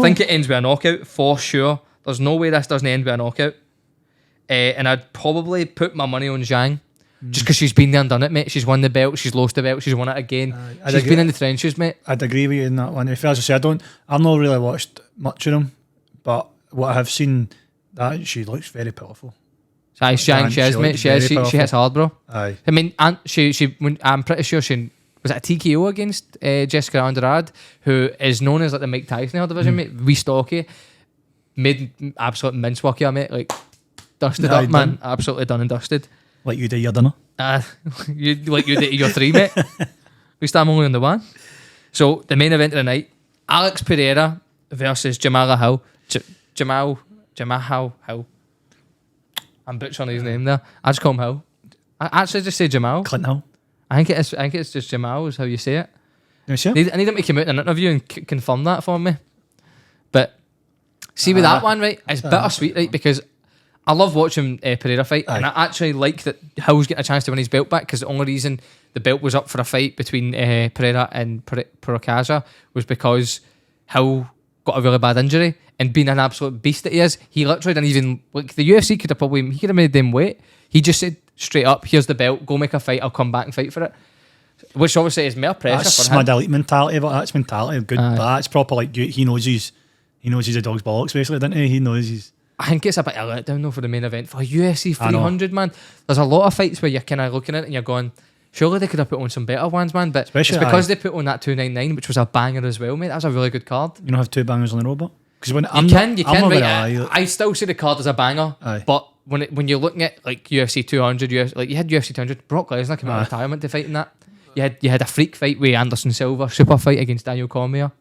think it ends with a knockout for sure. There's no way this doesn't end with a knockout. And I'd probably put my money on Zhang. Just because she's been there and done it, mate. She's won the belt, she's lost the belt, she's won it again. She's been in the trenches, mate. I'd agree with you in that one. If as I say, I've not really watched much of them, but what I have seen, that she looks very powerful. Aye, Zhang, she is, mate. She hits hard, bro. Aye. I mean, and I'm pretty sure she was it a TKO against Jessica Andrade, who is known as like the Mike Tyson of her division, mate. Wee stocky, made absolute mincework of her, mate. Like dusted up, man. Done. Absolutely done and dusted. Like you do your dinner. You did your three, mate. At least I'm only on the one. So the main event of the night: Alex Pereira versus Jamal Hill. Jamal Hill. I'm butchering his name there. I just call him Hill. I actually just say Jamal. Clint Hill. I think it's just Jamal is how you say it. You see it? I need him to come out in an interview and confirm that for me. But see with that one, right, it's bittersweet, right, because I love watching Pereira fight, and I actually like that Hill's getting a chance to win his belt back, because the only reason the belt was up for a fight between Pereira and Prokaza was because Hill got a really bad injury, and being an absolute beast that he is, he literally didn't even, like, the UFC could have made them wait. He just said straight up, here's the belt, go make a fight, I'll come back and fight for it. Which obviously is more pressure That's for him. my elite mentality, but that's mentality. Good. That's proper, like, he knows he's a dog's bollocks, basically, doesn't he? He knows he's... I think it's a bit of a letdown though for the main event. For UFC 300, man, there's a lot of fights where you're kind of looking at it and you're going, surely they could have put on some better ones, man. But especially it's because they put on that 299, which was a banger as well, mate. That was a really good card. You don't have two bangers on the row, but... Because when you can, right? I still see the card as a banger, but when you're looking at like UFC 200, like you had UFC 200, Brock Lesnar came out of retirement to fight in that. You had a freak fight with Anderson Silva, super fight against Daniel Cormier.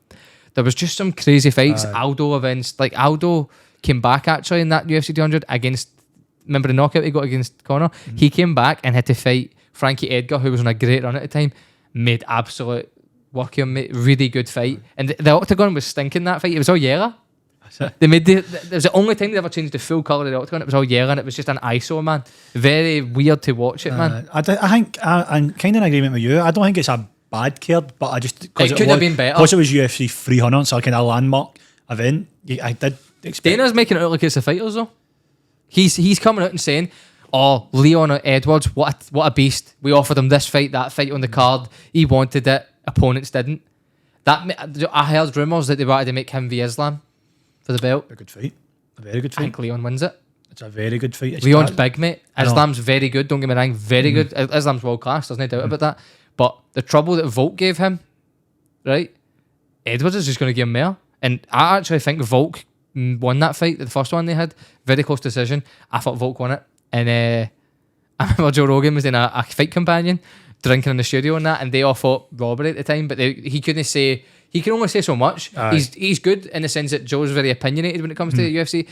There was just some crazy fights. Aldo events, like Aldo came back actually in that UFC 200 against, remember the knockout he got against Conor? He came back and had to fight Frankie Edgar, who was on a great run at the time, made absolute work of him, mate. Really good fight. And the octagon was stinking that fight. It was all yellow. They made it was the only time they ever changed the full colour of the octagon. It was all yellow and it was just an ISO, man. Very weird to watch it, man. I think I'm kind of in agreement with you. I don't think it's a bad card, but I just it could have been better because it was UFC 300, so kind of a landmark event. I did expect. Dana's making it look like it's the fighters though. He's coming out and saying, "Oh, Leon Edwards, what a beast! We offered him this fight, that fight on the card. He wanted it. Opponents didn't." I heard rumours that they wanted to make him v Islam for the belt. A good fight. A very good fight. I think Leon wins it. It's a very good fight. Leon's big, mate. Islam's very good, don't get me wrong. Very good. Islam's world class, there's no doubt about that. But the trouble that Volk gave him, right? Edwards is just going to give him more. And I actually think Volk won that fight, the first one they had. Very close decision. I thought Volk won it. And I remember Joe Rogan was in a fight companion, drinking in the studio and that, and they all thought robbery at the time, but he couldn't say, he can only say so much. He's good in the sense that Joe's very opinionated when it comes to the UFC,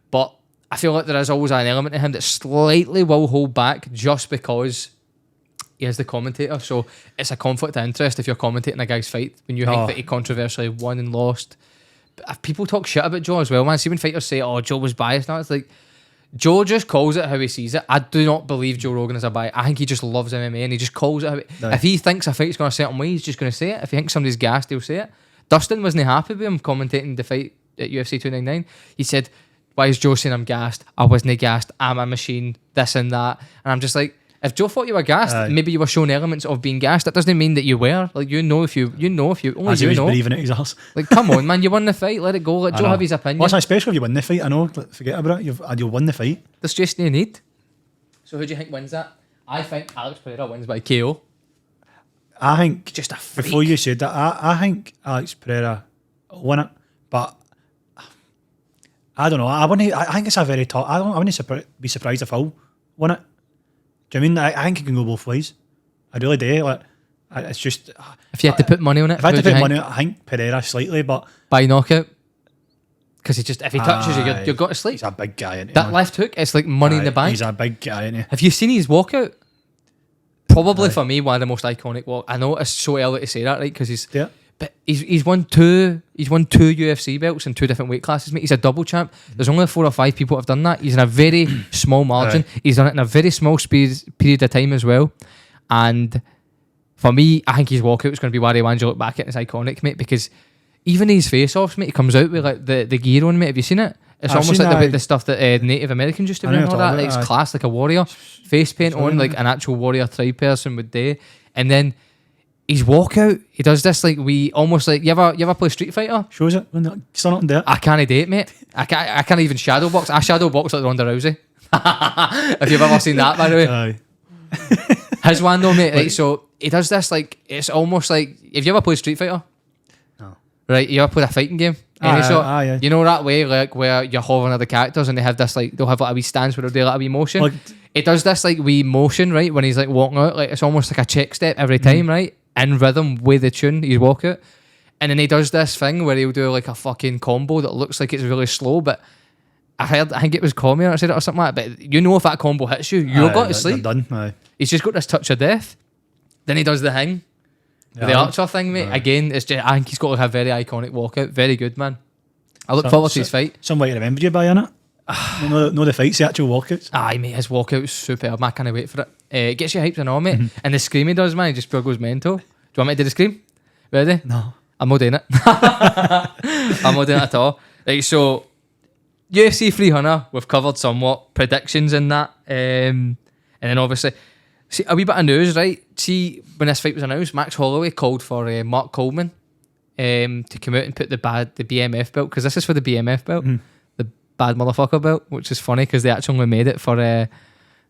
but I feel like there is always an element of him that slightly will hold back just because he is the commentator. So it's a conflict of interest if you're commentating a guy's fight when you think that he controversially won and lost. But people talk shit about Joe as well, man. See when fighters say, "Oh, Joe was biased," now it's like Joe just calls it how he sees it. I do not believe Joe Rogan is a bias. I think he just loves MMA and he just calls it how if he thinks a fight's going a certain way, he's just going to say it. If he thinks somebody's gassed, he'll say it. Dustin wasn't happy with him commentating the fight at UFC 299. He said, "Why is Joe saying I'm gassed? I wasn't gassed. I'm a machine, this and that." And I'm just like, if Joe thought you were gassed, maybe you were showing elements of being gassed. That doesn't mean that you were. Like, if you only as he you was know. breathing at his arse. Like, come on, man, you won the fight. Let it go. Let Joe have his opinion. Well, especially if you win the fight. I know. Forget about it. You'll win the fight. There's just no need. So who do you think wins that? I think Alex Pereira wins by KO. I think just a freak. Before you said that, I think Alex Pereira won it, but I don't know. I think it's a very tough. I wouldn't be surprised if Phil won it. Do you know what I mean? I think it can go both ways. I really do. Like, it's just if you had to put money on it. If I had to put money on it, I think Pereira slightly, but by knockout. Because if he touches you, you've got to sleep. He's a big guy. That left hook, it's like money in the bank. He's a big guy, isn't he? Have you seen his walkout? Probably for me, one of the most iconic walk. I know it's so early to say that, right? Because he's won two UFC belts in two different weight classes, mate. He's a double champ. There's only 4 or 5 people that have done that. He's in a very small margin. He's done it in a very small period of time as well. And for me, I think his walkout is going to be where he wants you look back at. It's iconic, mate, because even his face-offs, mate, he comes out with like the gear on, mate. Have you seen it? It's almost like the stuff that Native Americans used to wear and all that. It's class, like a warrior. Face paint on, like an actual warrior tribe person would do. And then his walkout, he does this like almost like you ever play Street Fighter? Shows it when it's not there. I can't do it, mate. I can't even shadow box. I shadow box like Ronda Rousey. Have you ever seen that, by the way? Aye. His one though, mate. Right, so he does this like it's almost like have you ever played Street Fighter? No. Right, you ever played a fighting game? Yeah. You know that way, like where you're hovering other characters and they have this like they'll have like a wee stance where they'll do like a wee motion. Like, it does this like wee motion, right? When he's like walking out, like it's almost like a check step every time, right? In rhythm with the tune, he's walkout. And then he does this thing where he'll do like a fucking combo that looks like it's really slow, but I think it was Cammy or said it or something like that. But you know if that combo hits you, you're going to sleep. Done. Aye. He's just got this touch of death. Then he does the thing. The Archer thing, mate. Again, it's just I think he's got like a very iconic walkout. Very good, man. I look forward to his fight. Some way to remember you by, innit? No, the fights, the actual walkouts. Aye, mate, his walkout's superb. I can't wait for it. It gets you hyped and all, mate. And the scream he does, man, he just goes mental. Do you want me to do the scream? Ready? No. I'm not doing it. I'm not doing it at all. Right, so UFC 300, we've covered somewhat predictions in that. And then obviously, see, a wee bit of news, right? See, when this fight was announced, Max Holloway called for Mark Coleman to come out and put the BMF belt, because this is for the BMF belt, the bad motherfucker belt, which is funny because they actually made it for, I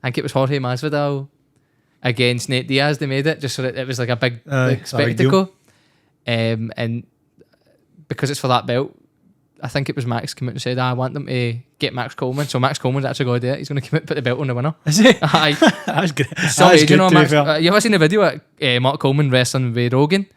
think it was Jorge Masvidal against Nate Diaz. They made it just so that it was like a big spectacle. And because it's for that belt, I think it was Max came out and said, I want them to get Max Coleman. So Max Coleman's actually going to do it. He's going to come out and put the belt on the winner. Is he? Aye. That's good. Sorry, do you know Max, you ever seen the video at Mark Coleman wrestling with Rogan?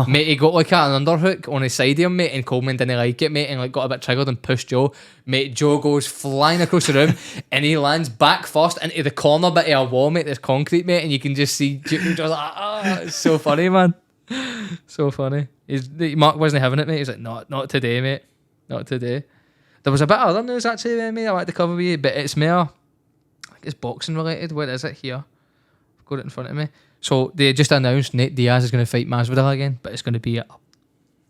Mate, he got like an underhook on his side of him, mate, and Coleman didn't like it, mate, and like got a bit triggered and pushed Joe. Mate, Joe goes flying across the room and he lands back first into the corner bit of a wall, mate, there's concrete, mate, and you can just see Joe just like, it's so funny, man. So funny. Mark wasn't having it, mate. He's like, not today, mate. Not today. There was a bit of other news actually, mate, I like to cover with you, but it's more, I think it's boxing related. Where is it here? I've got it in front of me. So they just announced Nate Diaz is going to fight Masvidal again, but it's going to be a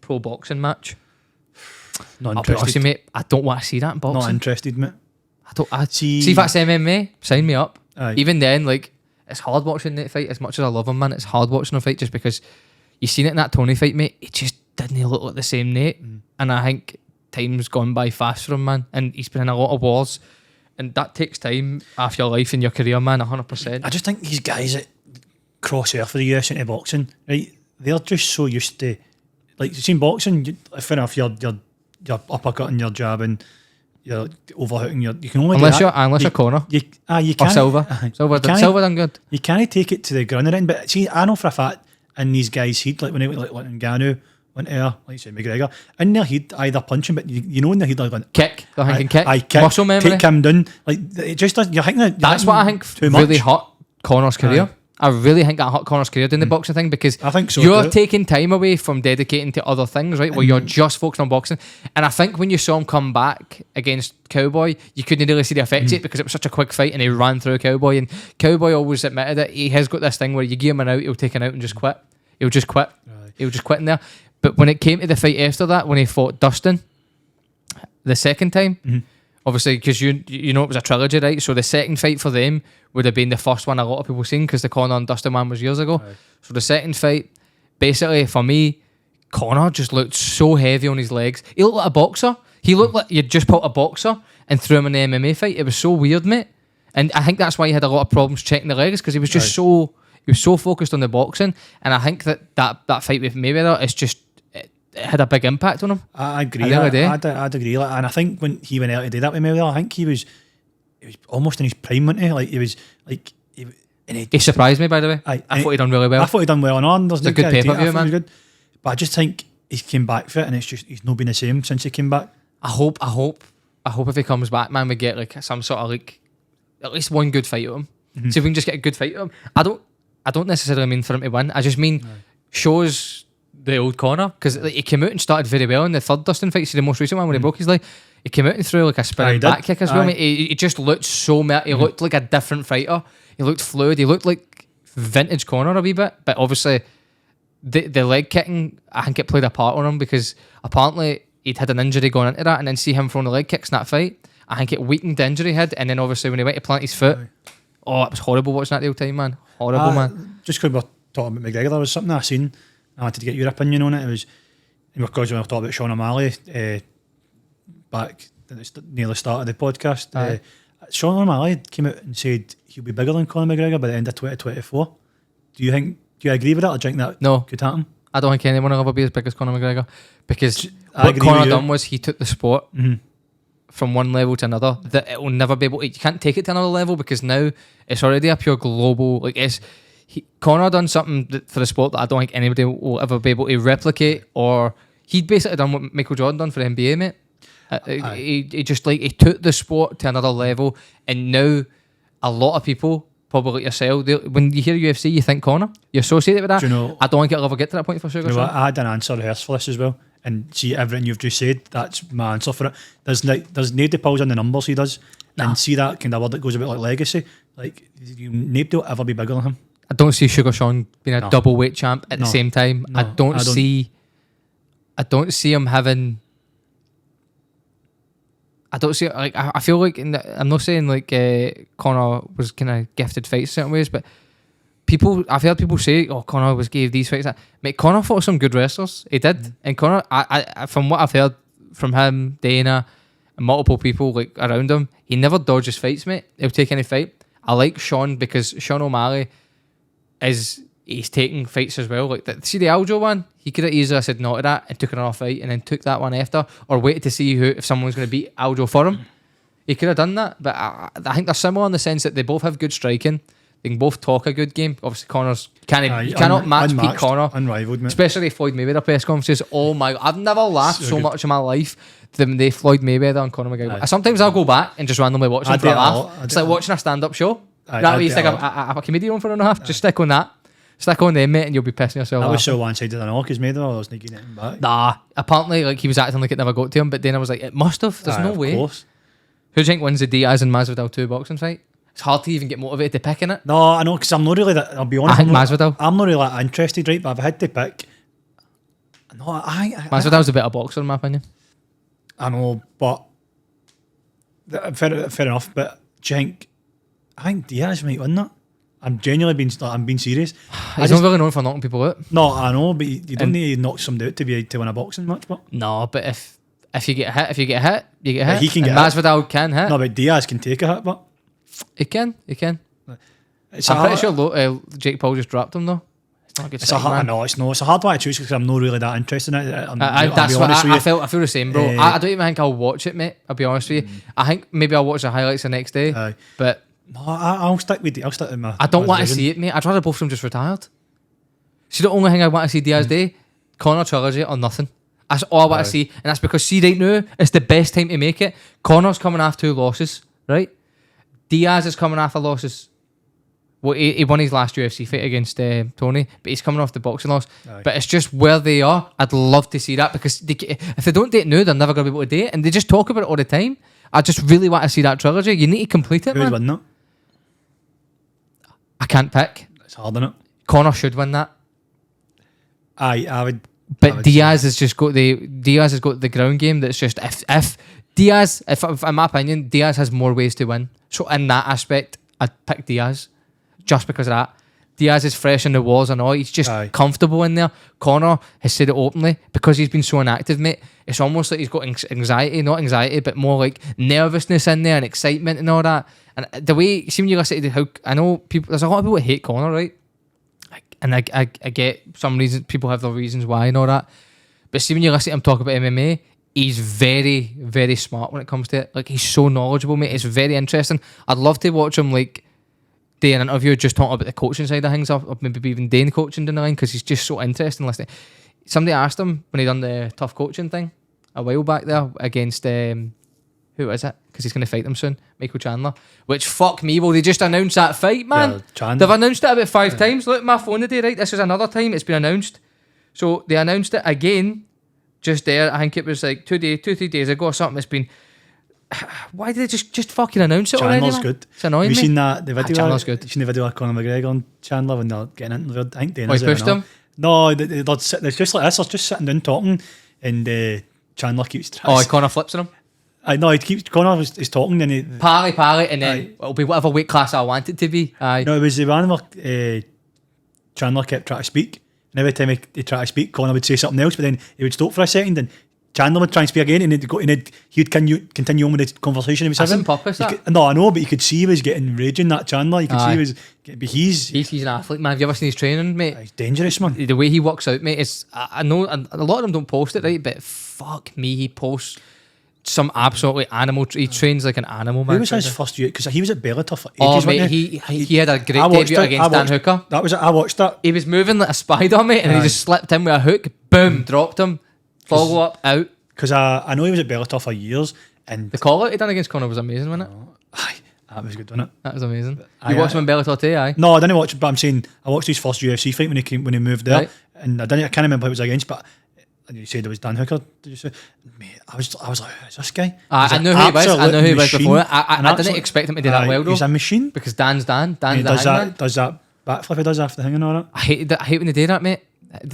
pro boxing match. Not I'll be honest with interested. you, mate, I don't want to see that in boxing. Not interested, mate. I see if that's MMA, sign me up. Aye. Even then, like, it's hard watching Nate fight. As much as I love him, man, it's hard watching him fight just because you seen it in that Tony fight, mate. He just didn't look like the same Nate, and I think time's gone by fast for him, man. And he's been in a lot of wars, and that takes time off your life and your career, man. 100%. I just think these guys that cross over for the US into boxing, right? They're just so used to, like, you've seen boxing. Fair enough, you're uppercutting, you're jabbing, you're overhooking. You can only unless do that. you're You corner You or can't, Silver. Silver done good. You can't take it to the ground end. But see, I know for a fact, in these guys' heat, like when they like Ngannou went there, like you said, McGregor, in their heat, either punching, but you know in their heat, they're going Kick. They're thinking kick. kick, Muscle memory. take him down. Like it just does. You're thinking That's what I think too really much. hurt Connor's career. I really think that hurt Connor's career doing the boxing thing because I think so you're too. taking time away from dedicating to other things, right? Where you're just focused on boxing. And I think when you saw him come back against Cowboy, you couldn't really see the effects of it because it was such a quick fight and he ran through Cowboy. And Cowboy always admitted it. He has got this thing where you give him an out, he'll take an out and just quit. He'll just quit. He'll just quit in there. But when it came to the fight after that, when he fought Dustin the second time, obviously, because you know it was a trilogy, right? So the second fight for them would have been the first one a lot of people seen because the Conor and Dustin one was years ago. So the second fight, basically for me, Conor just looked so heavy on his legs. He looked like a boxer. He looked like you'd just put a boxer and threw him in the MMA fight. It was so weird, mate. And I think that's why he had a lot of problems checking the legs because he was just so focused on the boxing. And I think that fight with Mayweather is just it had a big impact on him. I agree. I'd agree. Like, and I think when he went out to do that with Mayweather, I think he was almost in his prime, wasn't he? Like he was like He surprised me, by the way. I thought he'd done really well. I thought he'd done well on. There's a good pay-per-view, man. Good. But I just think he came back for it, and it's just he's not been the same since he came back. I hope if he comes back, man, we get like some sort of like at least one good fight at him. See if we can just get a good fight at him. I don't necessarily mean for him to win. I just mean shows the old Conor because like, he came out and started very well in the third Dustin fight. See the most recent one when he broke his leg. He came out and threw like a spinning back kick as well. Mate. He just looked so he looked like a different fighter. He looked fluid. He looked like vintage Conor a wee bit. But obviously, the leg kicking, I think it played a part on him because apparently he'd had an injury going into that, and then see him throwing the leg kicks in that fight. I think it weakened the injury he had, and then obviously when he went to plant his foot, it was horrible watching that the whole time, man. Horrible, man. Just because we're talking about McGregor, there was something I seen. I wanted to get your opinion on it. It was because we were talking about Sean O'Malley back near the start of the podcast. Sean O'Malley came out and said he'll be bigger than Conor McGregor by the end of 2024. Do you agree with that, or do you think that could happen? I don't think anyone will ever be as big as Conor McGregor because I what Conor done was he took the sport from one level to another that it will never be able. You can't take it to another level because now it's already a pure global. Like Conor done something for the sport that I don't think anybody will ever be able to replicate. Or he'd basically done what Michael Jordan done for the NBA, mate. He just like he took the sport to another level, and now a lot of people, probably like yourself, when you hear UFC, you think Conor. You associate it with that. Do you know, I don't think it'll ever get to that point for Sugar. You know, I had an answer rehearsed for this as well, and see everything you've just said. That's my answer for it. There's nobody pulls in the numbers he does, and see that kind of word that goes about like legacy. Like nobody will ever be bigger than him. I don't see Sugar Sean being a double weight champ at the same time. I don't see him having. I don't see like I feel like I'm not saying like Conor was kind of gifted fights certain ways, but I've heard people say, "Oh, Conor gave these fights." Mate, Conor fought some good wrestlers. He did, and Conor, I from what I've heard from him, Dana, and multiple people like around him, he never dodges fights, mate. He'll take any fight. I like Sean because Sean O'Malley he's taking fights as well. Like see the Aljo one, he could have easily said no to that and took another fight and then took that one after, or waited to see if someone was going to beat Aljo for him. He could have done that, but I think they're similar in the sense that they both have good striking. They can both talk a good game. Obviously, Conor's you Aye, cannot match Pete unmatched, Conor, unrivaled, mate. especially Floyd Mayweather press conferences. Oh my! I've never laughed so much in my life than the Floyd Mayweather and Conor McGregor. Sometimes I'll go back and just randomly watch them for a laugh. It's like watching a stand-up show. That way you stick a comedian on for an hour and a half. Just stick on that. Stick on them, mate, and you'll be pissing yourself off. I was so one-sided on all because Mayweather wasn't getting it back. Nah, apparently like he was acting like it never got to him, but then I was like, it must have. There's no way. Course. Who do you think wins the Diaz and Masvidal 2 boxing fight? It's hard to even get motivated to pick in it. No, I know, because I'm not really that. I'll be honest. I think Masvidal. I'm not really that interested, right? But if I had to pick, no, Masvidal's a better boxer in my opinion. I know, but fair enough. But do you think? I think Diaz might win that. I'm genuinely being serious. He's not really known for knocking people out. No, I know, but you don't need to knock somebody out to win a boxing match. But no, but if you get hit, you get hit. He can and get Masvidal can hit. No, but Diaz can take a hit, but he can. It's I'm pretty sure Jake Paul just dropped him though. It's not a good it's a man. it's a hard one to choose because I'm not really that interested in it. That's what I feel the same, bro. I don't even think I'll watch it, mate. I'll be honest with you. I think maybe I'll watch the highlights the next day. But no, I'll stick with my. I don't want to see it, mate. I'd rather both of them just retired. See, the only thing I want to see Diaz do, Conor trilogy or nothing. That's all I want to see, and that's because see right now it's the best time to make it. Conor's coming off 2 losses, right? Diaz is coming off losses. Well, he won his last UFC fight against Tony, but he's coming off the boxing loss. But it's just where they are. I'd love to see that because if they don't do it now, they're never going to be able to do it, and they just talk about it all the time. I just really want to see that trilogy. You need to complete it, Who'd man. win that? I can't pick. It's hard, isn't it? Conor should win that. I would. But Diaz has got the ground game. That's just if Diaz, in my opinion, Diaz has more ways to win. So in that aspect, I'd pick Diaz, just because of that. Diaz is fresh in the walls and all. He's just comfortable in there. Conor has said it openly because he's been so inactive, mate. It's almost like he's got anxiety, not anxiety, but more like nervousness in there and excitement and all that. And the way, see when you listen to how, I know people, there's a lot of people that hate Conor, right? And I get some reasons, people have their reasons why and all that. But see when you listen to him talk about MMA, he's very, very smart when it comes to it. Like, he's so knowledgeable, mate. It's very interesting. I'd love to watch him, like, do an interview just talking about the coaching side of things, or maybe even doing coaching down the line, because he's just so interesting listening. Somebody asked him when he done the tough coaching thing a while back there against, who is it? Because he's going to fight them soon, Michael Chandler. Which, fuck me, well, they just announced that fight, man. Yeah, they've announced it about 5 times. Look at my phone today, right? This is another time it's been announced. So they announced it again, just there. I think it was like 3 days ago or something. It's been... Why did they just fucking announce it already? Chandler's good. It's annoying me. Have you seen that? The video? Chandler's good. You seen the video of Conor McGregor and Chandler when they're getting interviewed? I think they pushed him? No, they're just like this. They're just sitting down talking, and Chandler keeps trying. Oh, Conor flips on him? I know, Conor is talking, and he... Parry, and then it'll be whatever weight class I want it to be. Aye. No, it was the one where Chandler kept trying to speak, and every time he tried to speak, Conor would say something else, but then he would stop for a second, and Chandler would try and speak again, and he'd continue on with the conversation he was having. That's on purpose, that? No, I know, but you could see he was getting raging, that Chandler. You could see he was... But he's an athlete, man. Have you ever seen his training, mate? He's dangerous, man. The way he works out, mate, is... I know a lot of them don't post it, right? But fuck me, he posts some absolutely animal... He trains like an animal, man. Who was his first year? Because he was at Bellator for ages, mate, he had a great debut against Dan Hooker. That was it. I watched that. He was moving like a spider, mate, and he just slipped in with a hook. Boom, dropped him. Follow up, out. Because I know he was at Bellator for years, and the call out he done against Conor was amazing, wasn't it? Aye, that was good, wasn't it? That was amazing. You watched him in Bellator too, aye? No, I didn't watch it, but I'm saying I watched his first UFC fight when he moved there, and I can't remember who it was against, but you said it was Dan Hooker. Did you say? Mate, I was like, who's this guy? I know who he was. I know who he was before. I didn't expect him to do that well though. He's a machine because Dan's Dan. Dan's does that backflip he does after the thing and all that. I hate when they do that, mate.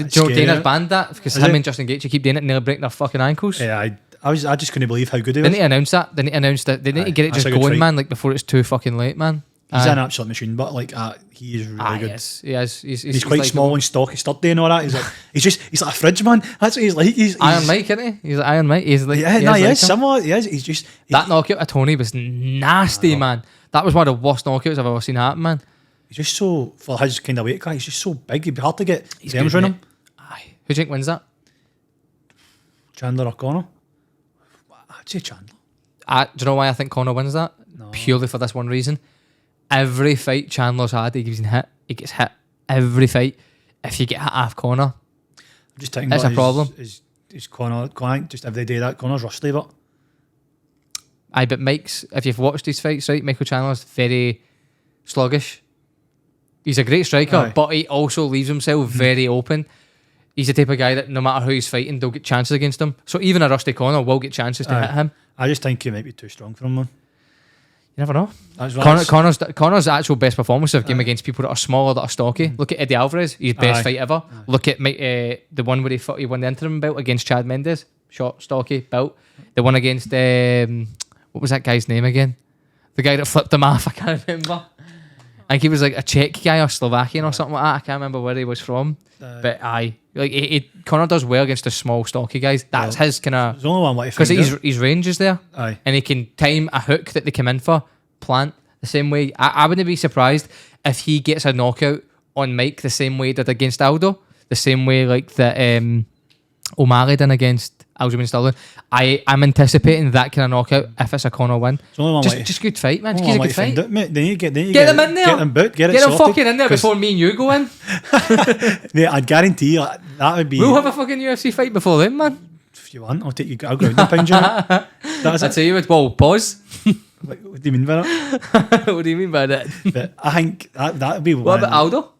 Joe Dana's banned that because him and Justin Gaethje keep doing it and they'll break their fucking ankles. Yeah, I just couldn't believe how good he was. They need to announce that. They need to announce that. They need to get it just going, man. Like before it's too fucking late, man. He's an absolute machine, but like he is really good. Yes, he is. He's quite like small and stocky, sturdy and all that. He's like a fridge, man. That's what he's like. He's Iron Mike, isn't he? He's like Iron Mike. He's like he is somewhat. He is. He's just that knockout of Tony was nasty, man. That was one of the worst knockouts I've ever seen happen, man. He's just so for his kind of weight guy. He's just so big. He'd be hard to get his arms around him. Aye. Who do you think wins that? Chandler or Conor? I'd say Chandler. Do you know why I think Conor wins that? No. Purely for this one reason. every fight Chandler's had, he gets hit every fight. If you get hit half corner, I'm just thinking it's a problem. Is Conor just every day that Conor's rusty, but Aye, but Mike's, if you've watched his fights, right, Michael Chandler's very sluggish. He's a great striker, Aye. but he also leaves himself very open. He's the type of guy that no matter who he's fighting, they'll get chances against him. So even a rusty Conor will get chances to Aye. hit him. I just think he might be too strong for him, man. You never know. That's what Conor's actual best performance of game against people that are smaller, that are stocky. Look at Eddie Alvarez, his best fight ever. Look at the one where he won the interim belt against Chad Mendes, short, stocky, belt. The one against what was that guy's name again? The guy that flipped him off. I can't remember. I think he was like a Czech guy or Slovakian or something like that. I can't remember where he was from. But Conor does well against the small, stocky guys. That's his kind of... There's only one way to Because find out. his range is there. Aye. And he can time a hook that they come in for, plant the same way. I wouldn't be surprised if he gets a knockout on Mike the same way he did against Aldo, the same way like that O'Malley did against Aljamain Sterling. I'm anticipating that kind of knockout if it's a Conor win. There's only one way. Just good fight, man. Only Just one a way good to fight. find out, mate. They need to Get them in there. Get them booked. Get them sorted. fucking in there before me and you go in. Mate, I'd guarantee you that would be... We'll have a fucking UFC fight before then, man. If you want, I'll take you. I'll ground and pound you. That's I it. tell you what, well, pause. What do you mean by that? What do you mean by that? But I think that would be What about Aldo?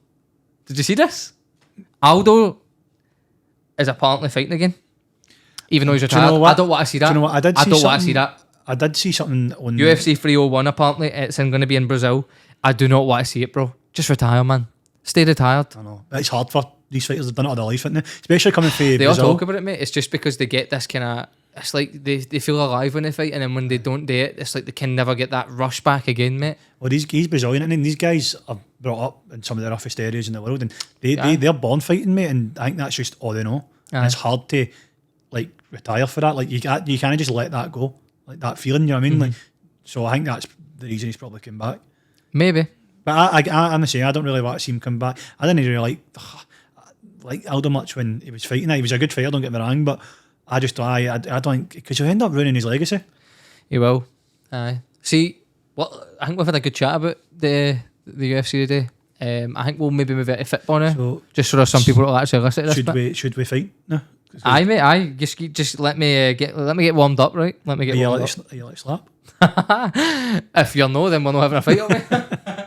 Did you see this? Aldo is apparently fighting again. Even though he's you retired. know what? I don't want to see that. Do you know what? I don't want to see that. I did see something on UFC 301 apparently. It's going to be in Brazil. I do not want to see it, bro. Just retire, man. Stay retired. I know. It's hard for these fighters. They've done it all their life, haven't they? Especially coming from They all Brazil. talk about it, mate. It's just because they get this kind of... It's like they feel alive when they fight, and then when they don't do it, it's like they can never get that rush back again, mate. Well, he's Brazilian, and these guys are brought up in some of the roughest areas in the world, and they're born fighting, mate. And I think that's just all they know. And it's hard to like retire for that. Like you can't just let that go, like that feeling. You know what I mean? Like, so I think that's the reason he's probably come back. Maybe. But I'm the same. I don't really want to see him come back. I didn't really like Aldo much when he was fighting. He was a good fighter, don't get me wrong, but I don't think, because he'll end up ruining his legacy. He will. Aye. See, I think we've had a good chat about the UFC today. I think we'll maybe move it to football now, So just so there's some people that will actually listen to this. Should we fight? No. Aye, mate. Aye. Just let me get warmed up, right? Let me get warmed up. Are you like slap? If you're no, then we're not having a fight, are we?